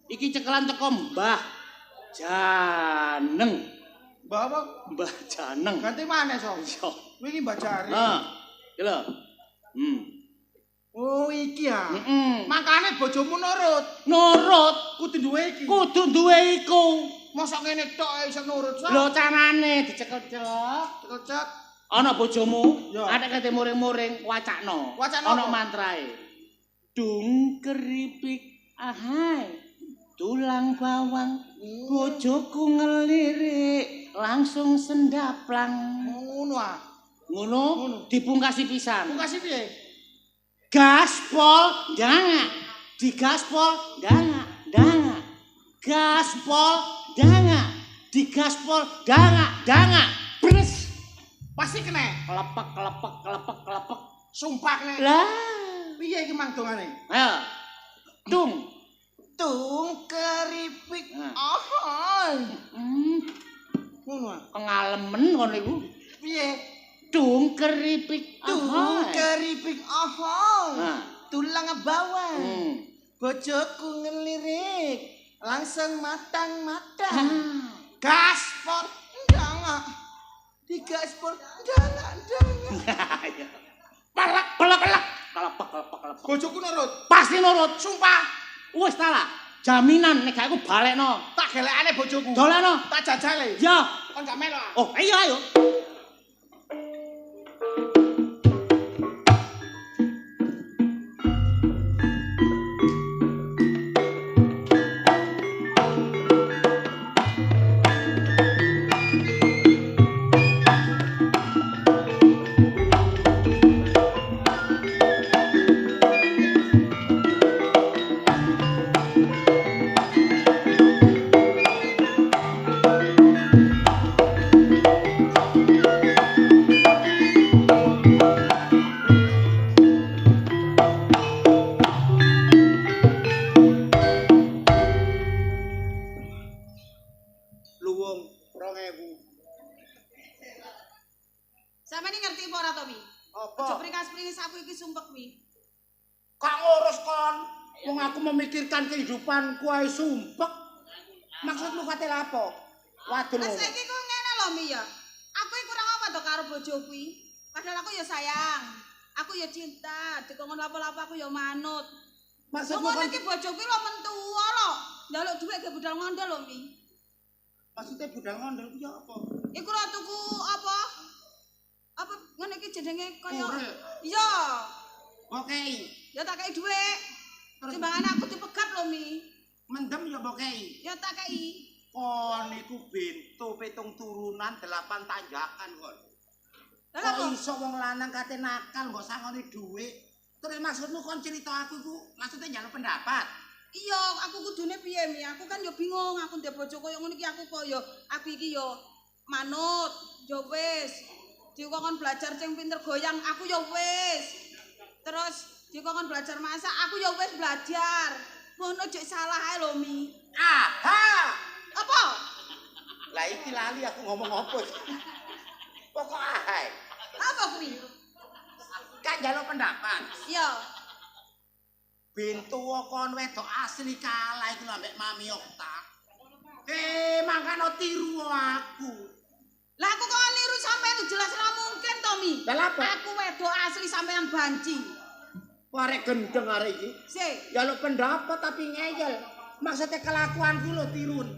Iki cekelan teko Mbah Janeng. Mbah apa? Mbah Janeng. Ganti maneh so. Iya. Iki Mbah Jari. Iki lho. Oh iki ya. Heeh. Makane bojomu nurut. Nurut Kudu duwe iki. kudu duwe iku. Mosok ngene tok ae iso nurut so. Lho carane dicekel-cek. Kocak. Ana bojomu, Ya. anek kate muring-muring wacakno. Wacakno Ana apa? mantrae. Dung keripik ahai. tulang bawang, bojoku ngelirik, langsung sendaplang. Ngono ah. Ngono dipungkasi pisan. Pungkasi piye? Gaspol danga, digaspol danga, danga. Gaspol danga, digaspol danga. Bres. Pasti kena. Kelepek. Sumpah kena. Lah, Piye iki mang dongane? ayo. Tung. Tung keripik. Nah. Ahoi. Ngono ah. Pengalaman ngono iku. Piye? Tung keripik. Tung Ahoy. keripik. Ahoi. Nah. Tulang bawang. Hmm. Bojoku ngelirik. Langsung matang-matang. Ah. Gaspol. Jangan. Digaspol. Jangan. Pelek. Kelepek. Bojoku nurut. Pasti nurut. Sumpah. Wis ta lah. Jaminan nek gak aku balekno. Tak gelekane bojoku. Doleno. Tak jajale. Ya. Kon gak melo ah. Oh, iya ayo. Luwung 2000. Sampeyan ngerti apa ora to, Wi? Apa? Aja pringas-pringis aku iki sumpek, Wi. Kak ngurus kon. Wong aku memikirkan kehidupanku ae sumpek. Maksudmu kate apa? Waduh Lah lho. saiki kok ngene lho, Mi ya. Aku iki kurang apa to karo bojoku kuwi? Padahal aku ya sayang. Aku ya cinta, dikongkon lapo-lapo aku ya manut. Maksudmu Wong kan iki bojoku lho mentua lho. Njaluk dhuwit ge budal ngondol lho, Mi. maksudnya budal ngondol ku ya apa? Iku lho tuku apa? Apa ngene iki jenenge kaya Uril. iya. Bokei. Ya tak kei dhuwit. Timbangane aku dipegat lho, Mi. Mendem ya bokei. Ya tak kei. Kon iku bento 7 turunan 8 tanjakan kon. Lah Kok kok iso wong lanang kate nakal mbok sangoni dhuwit. Terus maksudmu kon cerita aku iku maksudnya njaluk pendapat. iya, aku kudune piye, Mi? Aku kan ya bingung, aku ndek bojo koyo ngono iki aku kok ya aku iki ya manut, ya wis. Dikongkon belajar sing pinter goyang, aku ya wis. Terus dikongkon belajar masak, aku ya wis belajar. Ngono jek salah ae lho, Mi. Aha! Apa? Lah iki lali aku ngomong apa. Pokok ae. Apa kuwi? Kan njaluk pendapat. Iya. Bento kon wedok asli kalah iku ambek Mami Okta. Mangkano tiru aku. Lah aku kok niru sampean jelas ora mungkin to, Mi. Lah apa? Aku wedok asli sampean banci. Warek gendeng arek iki. Sik. Njaluk pendapat tapi ngeyel. Maksudnya kelakuanku lho tirun.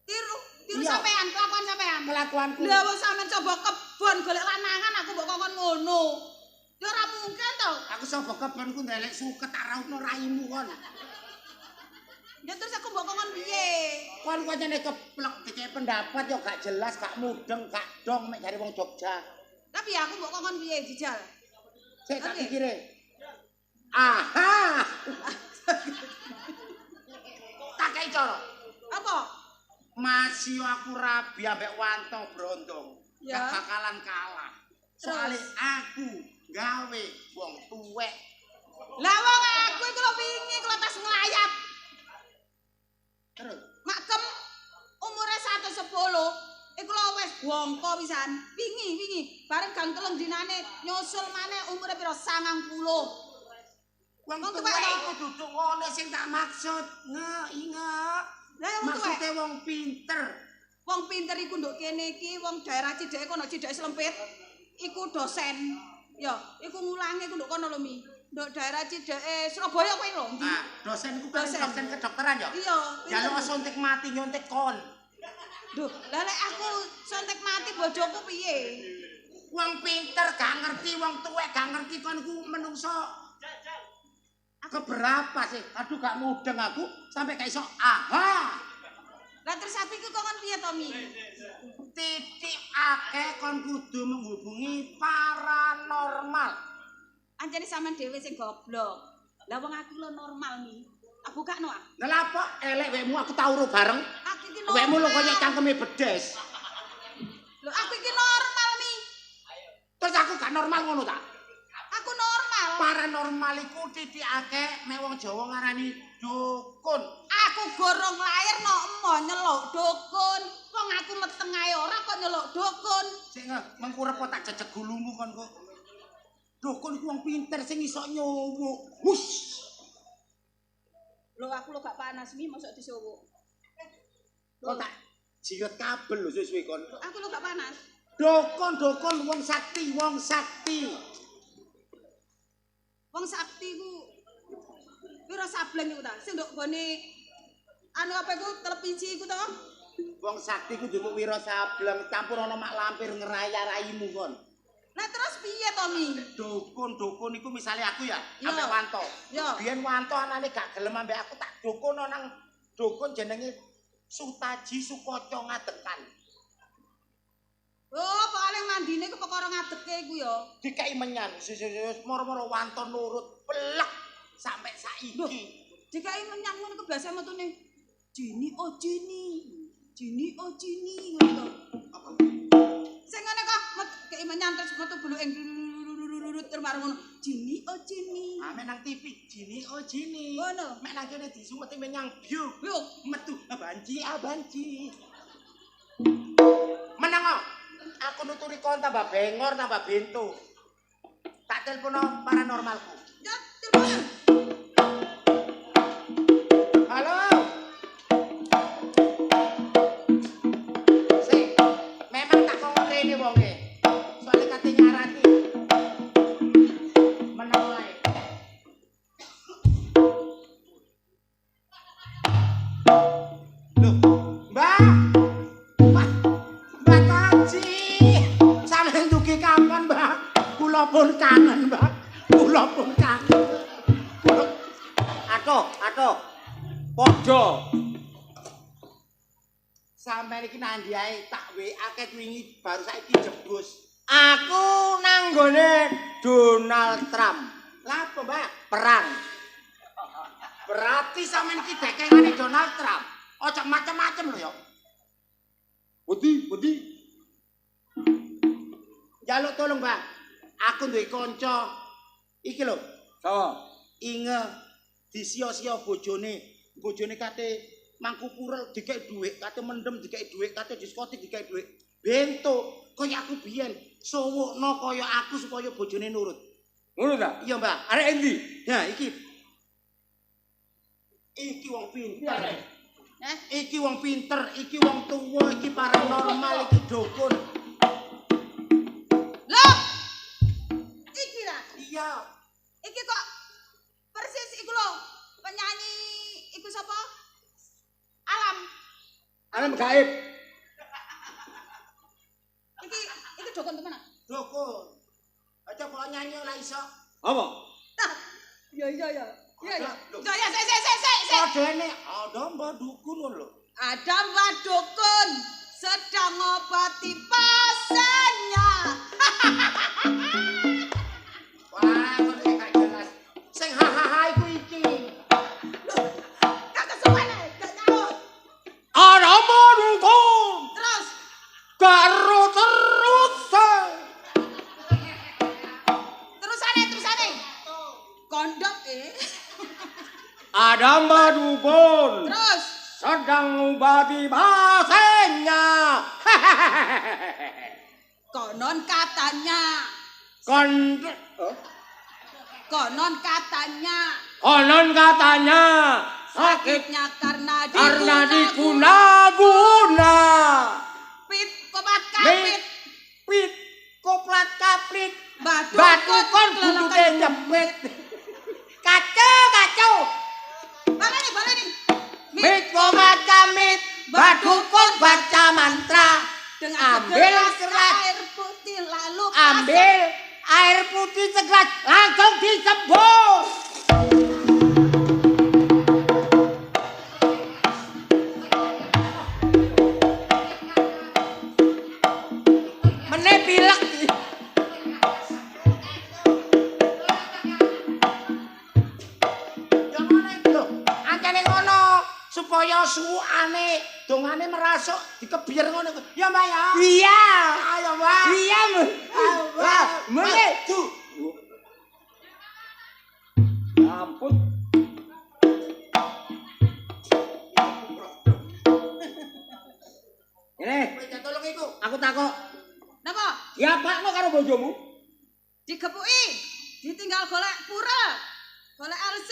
Tiru Iya. sampean, kelakuan sampean. Kelakuanku. Lah wong sampean coba kebon golek lanangan aku mbok kokon ngono. Ya ora mungkin to. Aku sapa kebonku ndelek suket tak rautno raimu kon. Ya terus aku mbok kokon piye? Kon kancane keplek dikek pendapat yo gak jelas, gak mudeng, gak dong mek jare wong Jogja. Tapi aku mbok kokon piye dijal? Sik tak Oke. pikire. Aha. Tak kei cara. Apa? Masih aku rabi ambek Wanto Brondong. Ya. Gak bakalan kalah. Terus? Soale aku gawe wong tuwek. Lah wong aku iku lho wingi kula tas nglayap. Terus Makem umure 110. Iku lho wis bongko pisan. Wingi bareng gang telung dinane nyusul maneh umure pira 90. wong Wong tuwek tuwek iku duduk ngene sing tak maksud. Ingat. Lah wong tuwek. Maksudnya wong pinter. Wong pinter iku nduk kene iki wong daerah Cideke kono Cideke Slempit. Iku dosen. Ya, iku ngulangi iku nduk kono lho, Mi. Nduk daerah Cideke Surabaya kowe lho. Ndi? Ah, dosen iku kan Dosen. dosen kedokteran ya? Iya. pinter. Jaluk suntik mati nyuntik kon. Duh, lah lek aku sontek mati bojoku piye? Wong pinter gak ngerti, wong tuwek gak ngerti kon iku menungso. Keberapa sih? Aduh gak mudeng aku sampai gak iso. Aha. Lah terus sapi ku kon piye to, Mi? Titik akeh kon kudu menghubungi paranormal. Anjane sampean dhewe sing goblok. Lah wong aku lho normal, Mi. Aku gak no. Lah lha apa elek wekmu aku tau ro bareng. Aku iki normal. Wekmu lho koyo cangkeme bedes. Lho aku iki normal, Mi. Terus aku gak normal ngono ta? Aku normal. Paranormal iku titik akeh mek wong Jawa ngarani dukun. Aku gorong lahir no emo nyeluk dukun. Wong aku meteng ae ora kok nyeluk dukun. Sing mengko repo tak jejeg gulumu kon kok. Dukun iku wong pinter sing iso nyuwuk. Hus. Lho aku lho gak panas Mi mosok disuwuk. Kok tak jiret kabel lho suwe kon. Aku lho gak panas. Dukun wong sakti, wong sakti. Wong sakti ku pira sableng iku ta? Sing nduk gone anu apa iku televisi iku to? Wong sakti ku njupuk wira sableng campur ana mak lampir ngeraya-raimu kon. Lah terus piye to, Mi? Dukun iku misale aku ya, Yo. ambek Wanto. Yo. Biyen Wanto anane gak gelem ambek aku tak dukun nang dukun jenenge Sutaji Sukoco Ngadekan. Oh, paling mandine ku perkara ngadeke iku ya. Dikai menyan, moro-moro Wanto nurut pelek sampai saiki. Dikai menyang ngono ku biasa metune Jini oh Jini. Jini oh Jini ngono to. Apa? Sing ngene kok kei menyan terus metu buluking termarung ngono. Jini oh Jini. Ame nang TV, Jini oh Jini. Ngono. Mek nang kene disuweti menyang biu. Yuk, Metu abanci. Menang kok. Aku nuturi kon tambah bengor, tambah bintu. Tak telepono paranormalku. ya telepon. Halo. Sik, memang tak kok rene wonge. Soale kate nyarati. Menang wae. Loh, Mbak. Mbak Taji. Sampeyan dugi kapan, Mbak? Kula pun kangen, Mbak. Kula pun kangen. Aduh. Podho. Sampeyan iki nang ndi ae tak WA ket wingi baru saiki jebus. Aku nang nggone Donald Trump. Lah apa, Mbak? Perang. Berarti sampeyan iki dekengane Donald Trump. Ojo macem-macem lho ya. Budi. Jaluk tolong, Mbak. Aku duwe kanca iki lho. Sapa? Inge disio-sio bojone kate mangku purel dikek dhuwit, kate mendem dikek dhuwit, kate diskotik dikek dhuwit. Bentuk kaya aku biyen, suwukno kaya aku supaya bojone nurut. Ngono ta? Iya, Mbak. Arek endi? Ya, iki. Iki wong pinter. Iki wong pinter, iki wong tuwa, iki paranormal, iki dukun. Loh. Iki lah. Iya. Iki kok persis iku lho. Penyanyi iku sapa? Alam gaib. Iki dukun temenan. Dukun. Aja kok nyanyi ora iso. Apa? Iya. Ya, Loh. sik. Kodene ada mbak dukun lho. Ada Mbak Dukun sedang ngobati pasiennya. Wah, kok gak jelas. Sing hahaha iku iki. Kagak suwane, gak nyaut. Ada mbak dukun. Terus Karo terus. terusane. Kondok Ada mbak dukun. Terus Sedang ngobati pasiennya. konon katanya. Konon katanya sakit sakitnya karena diguna-guna. Pit kopat kapit. Pit koplat kaplit. Batu kon butuke nyempit. Kacau. Baleni. Pit koplat kamit. Batu kon baca mantra. Dengan Ambil segelas air putih lalu Ambil air putih segelas langsung disebut. supaya suwukane dongane merasuk dikebiar ngono. Ya Mbak ya. Iya. Ayo Mbak. Iya, Mbak. Mulai. Ampun. Ini, Wis tolong iku. aku takok. Napa? Diapakno karo bojomu? Digepuki, ditinggal golek purel, golek LC.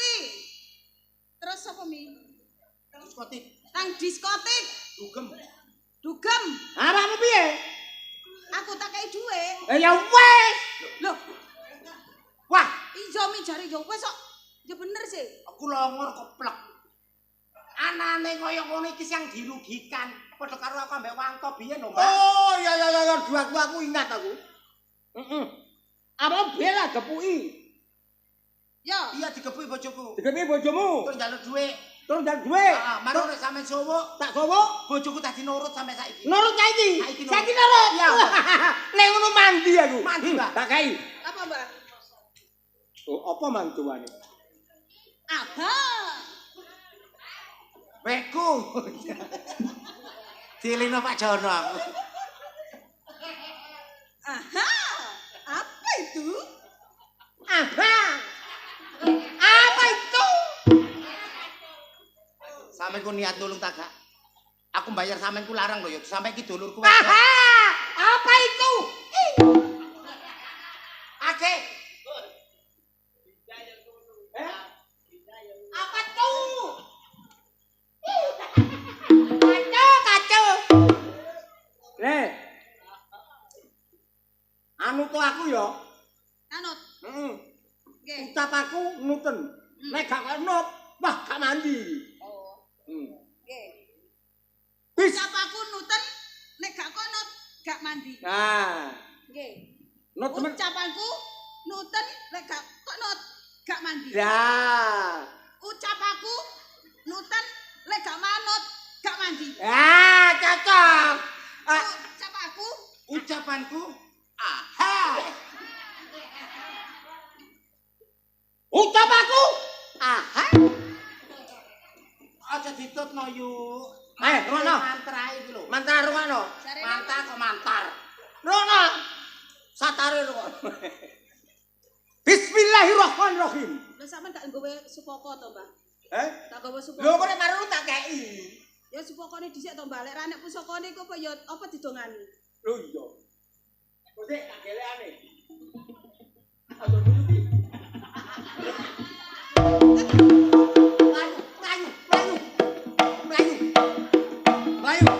Terus apa mi? Diskotik. Nang diskotik, Dugem. dugem. Awakmu piye? Aku tak kei dhuwit. Ya wes. Loh, Wah, iya mi jare yo wis kok. Ya bener sih. Aku longor keplek. Anane kaya ngono iki sing dirugikan. Padha karo aku ambek Wanto biyen lho, Mbak. oh ya dua aku ingat aku. Heeh. Apa bela gepuki? Yo, Iya digepuki bojoku. Digepuki bojomu. Terus njaluk dhuwit. Terus ndak duwe. Heeh, marang nek sampean sowo, Tak sowo. bojoku tadi nurut sampe saiki. Nurut saiki. Saiki nurut. Saiki nurut. Iya. Nek ngono mandi aku. Mandi, Mbak. Tak kai. apa Mbak? Oh, apa mantuane? Apa? Weku. Dilino Pak Jono aku. Aha, apa itu? Aha. Apa itu? Sampeyan ku niat nulung tak gak? Aku bayar sampeyan ku larang lho ya, sampe iki dulurku. Aha. Apa itu? Ake. Apa tuh? Kacau. Anu tuh aku ya. Anut. Heeh. Nggih. Ucap aku nuten. Nek gak nut, wah gak mandi. Oh, Nggih. nggih. Ucapaku nuten nek gak konot gak mandi. Nah, Nggih. nut temen. Ucapanku nuten nek gak konot gak mandi. Ya. Ucapaku nuten nek gak manut gak mandi. Ya, cocok. Ucapaku Ucapanku aha. Ucap aku. Aha. Aja ditutno yu. Rono. Mantra iki lho. Mantar rumano. Mantar kok mantar. Rono. Satare rono. Bismillahirrahmanirrahim. lho sampean gak nggawe supaka to, Mbah? Tak gawe Lho supaka. kok nek marung tak kei. Ya supakane dhisik to, Mbah. Lek ra nek pusakane iku apa ya apa didongani? Lho iya. Kok tak gelekane. Aduh iki. Melayu.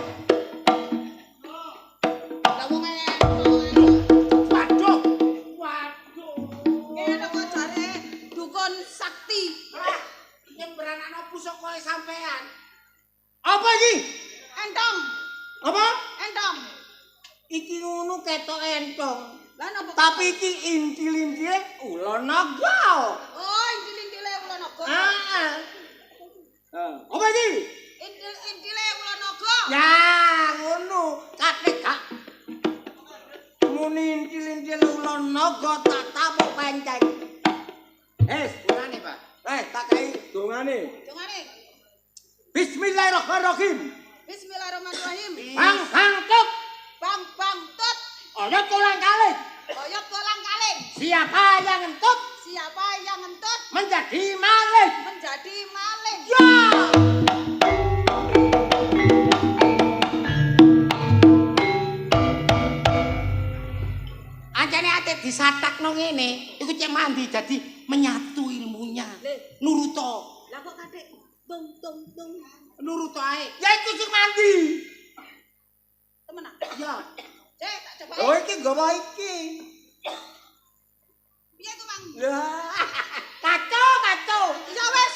Lah wong Waduh. kene kok jare dukun sakti. Nyembranakno pusaka sampean. Apa iki? Entong, Apa? entong. Iki ngono ketok entong. Lah napa? Tapi iki intil-intile ula naga. Oh, intil-intile ula naga. Ah. Apa iki? Intil-intile ula naga. Ya, ngono. Katik gak. Muni intil-intile ula naga tak tapuk penceng. Dongane, Pak. Tak kei dongane. Dongane. Bismillahirrahmanirrahim. Bismillahirrahmanirrahim. Bang tut. Bang bang tut. Ayo tulang kalih. Oyot kolang-kaling. Siapa yang ngentut Siapa yang ngentut menjadi maling? menjadi maling. Ya. Ancane ate disatakno ngene, iku cek mandi dadi menyatu ilmunya. Leh, Nuruto. lah kok katik tung tung tung. Nuruto ae. Ya iku sing mandi. Temen ah. Ya. Tak coba. Oh iki gawa iki. Piye ku, Mang? Lah, kacau. Ya wis.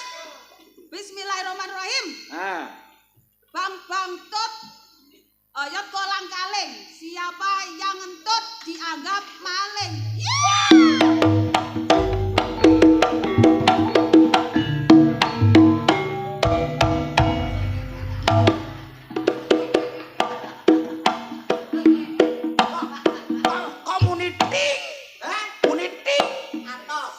Bismillahirrahmanirrahim. Ah. Bang bang tut. Oyot kolang-kaling. Siapa yang ngentut dianggap maling. Community. Community. Atos.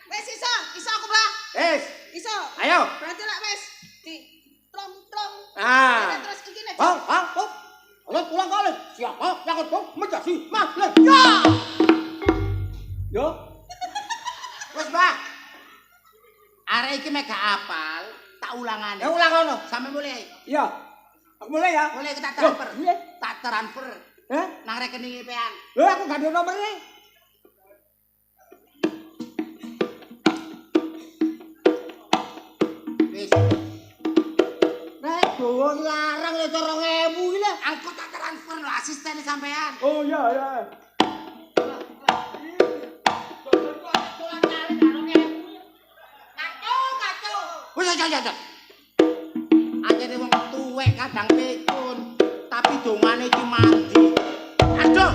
Wis iso aku, Mbah. Wes, Iso. ayo. Berarti lek wis Ah. Terus iki nek. Hop. Ayo pulang kali. Siapa yang ketong menjadi maling? Ya. Yo. Wes, Mbak. Arek iki mek gak apal, tak ulangane. Ya ulang ngono. Sampe mulai. Iya. Aku mulai ya. Mulai tak transfer. Loh, iya. Tak transfer Eh? nang rekening IPan. Aku gak ada nomornya. Wis, Nek bawa larang le 2.000 iki le. aku tak transfer lho asisten sampean. Oh iya. Wis aja. Akhire wong tuwek kadang pikun, tapi dongane iki mandi. Aduh,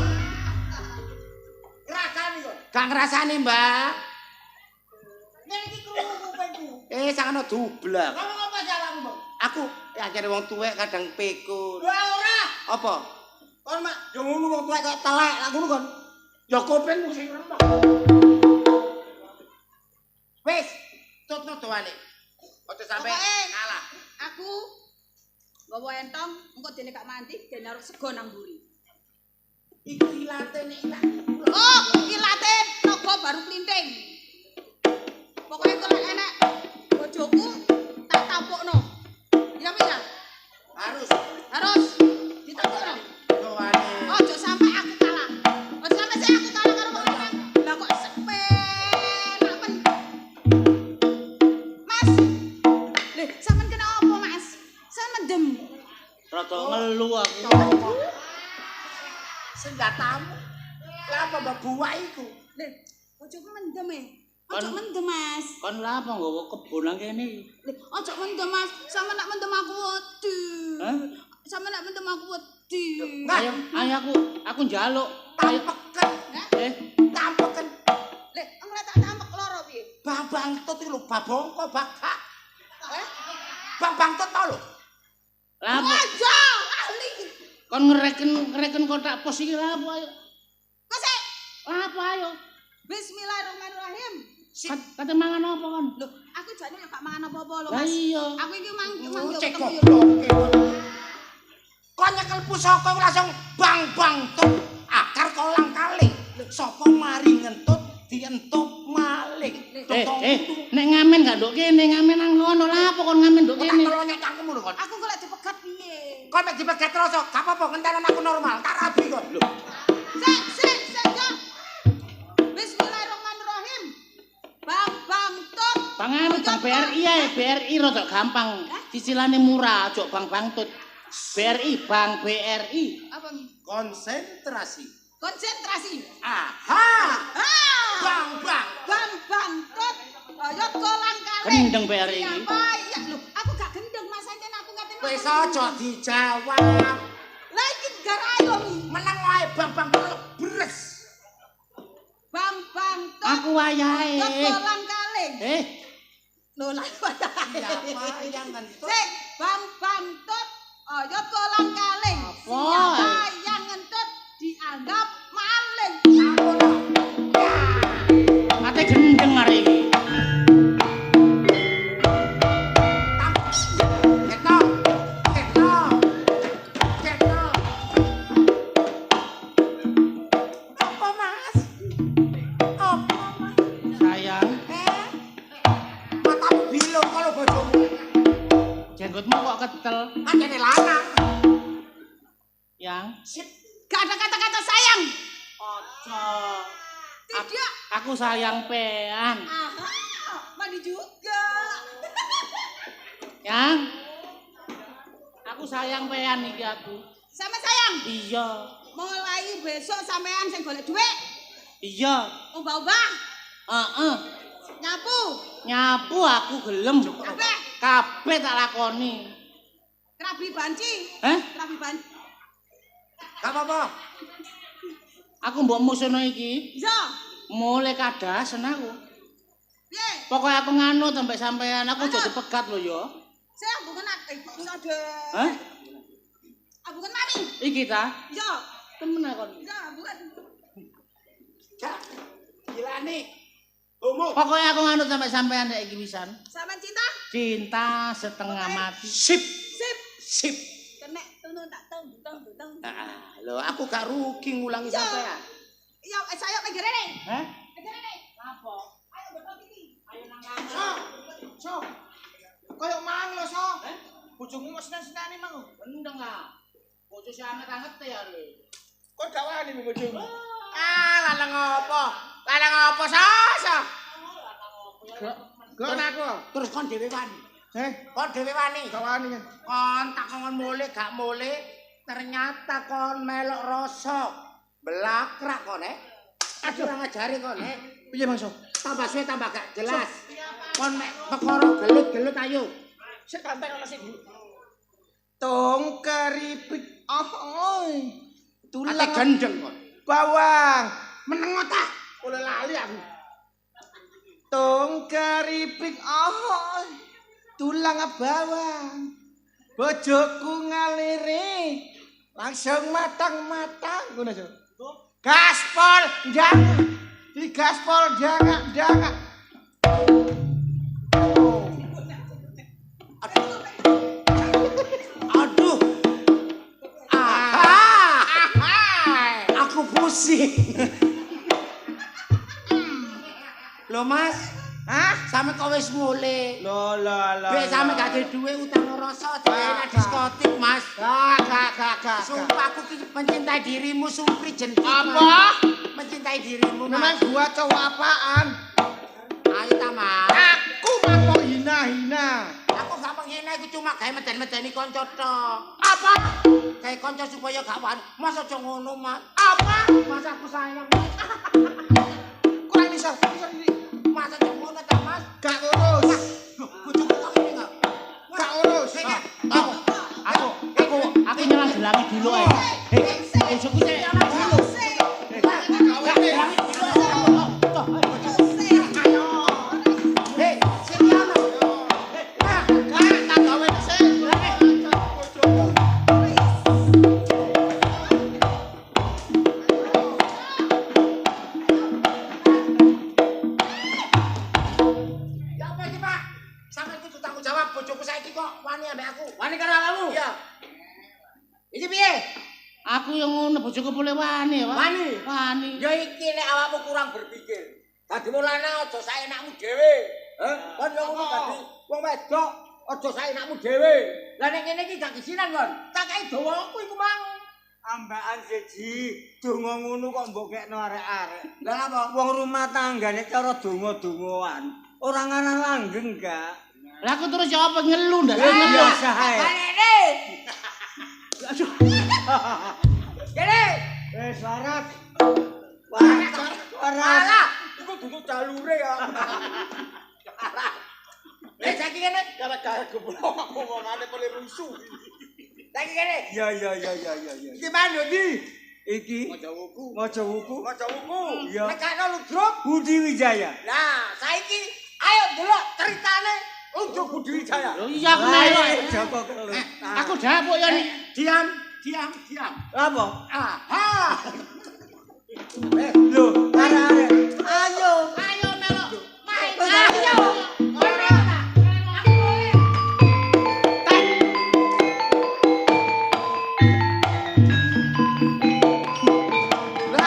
Rasane kok. gak ngrasani, Mbak. Nek iki krungu penku. Sakno dublek. Ngomong apa salahmu, Bang? Aku akhire wong tuwek kadang pikun. Wah ora. Apa? Kon mak yo ngono wong tuwek kok telek lak ngono kon. Ya kupingmu sing remuk. Wis, tutno doane. Aja sampe Pokoke kalah. aku nggawa entong engko dene gak mandi dene naruh sego nang mburi. Iki ilate nek ilang. Oh, ilate naga baru klinting. Pokoke kok lek enek bojoku tak tampukno. Ya pira? Harus ditampukno. Doane. Ojo sampai aku kalah. Ojo sampai saya aku kalah karo wong lanang. Lah kok sepena men. Mas. Lih, sampean kena apa, Mas? Saya mendem. Rada ngelu aku. Senjatamu. Lah apa mbak buah iku? Lih, bojoku mendem e. Ojo mendem, Mas. Kon lha apa nggawa kebon nang kene? Lih, ojo mendem, Mas. Sama nak mendem aku wedi. Hah? Sama nak mendem aku wedi. Ayo aku njaluk. Ayo. Tampeken. Eh, Tampeken. Lih, engko tak tampek loro piye? Bang Tut iki lho babongko bakak. Eh? Bang Tut tau lho. lha apa? Ojo, ahli. Kon ngereken kotak pos iki lha apa ayo? Kok sik? Lha apa ayo? Bismillahirrahmanirrahim. Kate mangan apa kon? Loh, aku jane ya gak mangan apa-apa lho, Lah Mas. iya. Aku iki mang Cek ketemu goblok. Kok nyekel pusaka langsung bang tut akar kolang kali. Sapa mari ngentut dientuk maling. Nek ngamen gak nduk kene, ngamen nang ngono lha apa kon ngamen nduk Tak kene? telonyak cangkemmu lho kon. Aku golek dipegat piye? Kon mek dipegat terus gak apa-apa ngenteni aku normal. Tak rabi kon. Lho. Sik, ya. Bismillahirrahmanirrahim. Bang tut. Pangan Bang BRI ae, BRI rada gampang. Cicilane murah, ojo Bang Tut. BRI, Bang BRI. Apa Mi? Konsentrasi. Konsentrasi. Aha. Ah! Bang tut. Ayo kolang kaleng. Gendeng BRI iki. Siapa ya? Loh, aku gak gendeng Mas Anten aku ngaten. Wis aja dijawab. Lah iki gara ayo Mi. Meneng wae bang tut beres. Bang tut. Aku wayahe. Ayo kolang kaleng. Loh lah Siapa yang ngentut? Sik, bang tut. Ayo kolang kaleng. Apa? Siapa yang ngentut dianggap maling. Kate gendeng arek iki. Apa mas? Apa mas? Sayang, Matamu bilung kalau bojomu. jenggotmu kok ketel, Anjene lanang. Yang. Sip. Gak ada kata-kata sayang. Ojo. Tidak. Aku sayang pean. Aha, mandi juga. Yang. Aku sayang pean iki aku. Sama sayang. Iya. Mulai besok sampean sing golek dhuwit, Iya. ubah-ubah, Heeh. nyapu, Nyapu aku gelem. kabeh, Kabeh tak lakoni. kerabi banci. Hah? Kerabi banci. Gak apa-apa. Aku mbok musono iki Iya. mulai kadasen aku. Piye? Pokoknya aku nganut sampai sampean aku Nganut? jadi pegat lho ya. Saya hubungan kok iso de. Hah? Hubungan mami. Iki ta? Iya. Temen kon. Iya, bukan. Cak. Gila nih. Umum. Pokoknya aku nganut sampai sampean nek iki pisan. Sampean cinta? Cinta setengah mati. Sip. Sip. Sip. Kena tunu tak teng. Ah, lho aku gak rugi ngulangi sampean. Ya, saya pinggir rene. Hah? Pinggir rene. Apa? Ayo betul iki. Ayo nang So. Kayak mang lho, So. Bojomu mesti seneng-seneng mang. Bendeng ah. Bojo si anget-anget ya lho. Kok gak wani bojomu? Lanang apa sasa? Gak aku. Terus kon dhewe wani. Kon dhewe wani. Gak wani. Kon tak kon mulih gak mulih, ternyata kon melok rasa. Belakrak kon Aduh ora ngajari kon Piye Mang So? Tambah suwe tambah gak jelas. Kon mek perkara gelut-gelut ayo. Sik kantek ana sing dulu. Tong keripik oi. Ate Tulang gendeng kon. bawang. Meneng ta? Oleh lali aku. Tong keripik oi. Tulang bawang. Bojoku ngalire. Langsung matang-matang ngono aja. Gaspol jangan. Di gaspol jangan. Aduh. Aku pusing. Lho Mas, sampe kok wis mulih. Lho. Bek sampe gak ada duwe utang rasa enak diskotik Mas. Gak. Sumpah aku ki mencintai dirimu Supri jentik. Apa? Mencintai dirimu Memang Mas. gua cowok apaan? Ayo ta Mas. Aku mah kok hina-hina. Aku gak menghina iku cuma gawe meden-medeni kanca tok. Apa? Gawe kanca supaya gak wani. Mas aja ngono Mas. Apa? Mas aku sayang. Kurang bisa ini. Mas aja ngono ta Mas. Gak urus. Bojoku kok ngene gak? Gak urus. Aku nyelang gelangi dulu ae. Bojoku sik ana dulu. Ya apa iki Pak? Sampe kudu tanggung jawab bojoku saiki kok wani ambek aku. Wani karo awakmu? Iya. Iki piye? Aku yang ngono bojoku boleh wani ya, Pak. Wani. Ya iki nek awakmu kurang berpikir. Dadi mulane aja saenakmu dhewe. Kon yo ngono dadi wong wedok aja saenakmu dhewe. Lah nek ngene iki gak kisinan kon. Tak kei dawaku iku mang. Ambakan siji, donga ngono kok mbok kekno arek-arek. Lah apa? Wong rumah tanggane cara donga-dongoan, ora ngaran langgeng gak. Lah aku terus ya apa ngelu ndak? Biasa ae. Kene. Aduh. Kene. Wis waras. Alah, iku dudu jalure ya. Saiki kene Gara-gara geblok aku ngomongane pele rusuh. saiki kene. Ya. Iki mandu ndi? Iki Maja Wuku. Ya. Nek ana ludruk. Budi Wijaya. Nah, saiki ayo delok ceritane Ludruk Budi Wijaya. Lho iya aku melok. Joko kelut. Aku dapuk ya nek. Diam. Apa? Aha. Lho, arek-arek. Ayo. Ayo melok. Main. Ayo.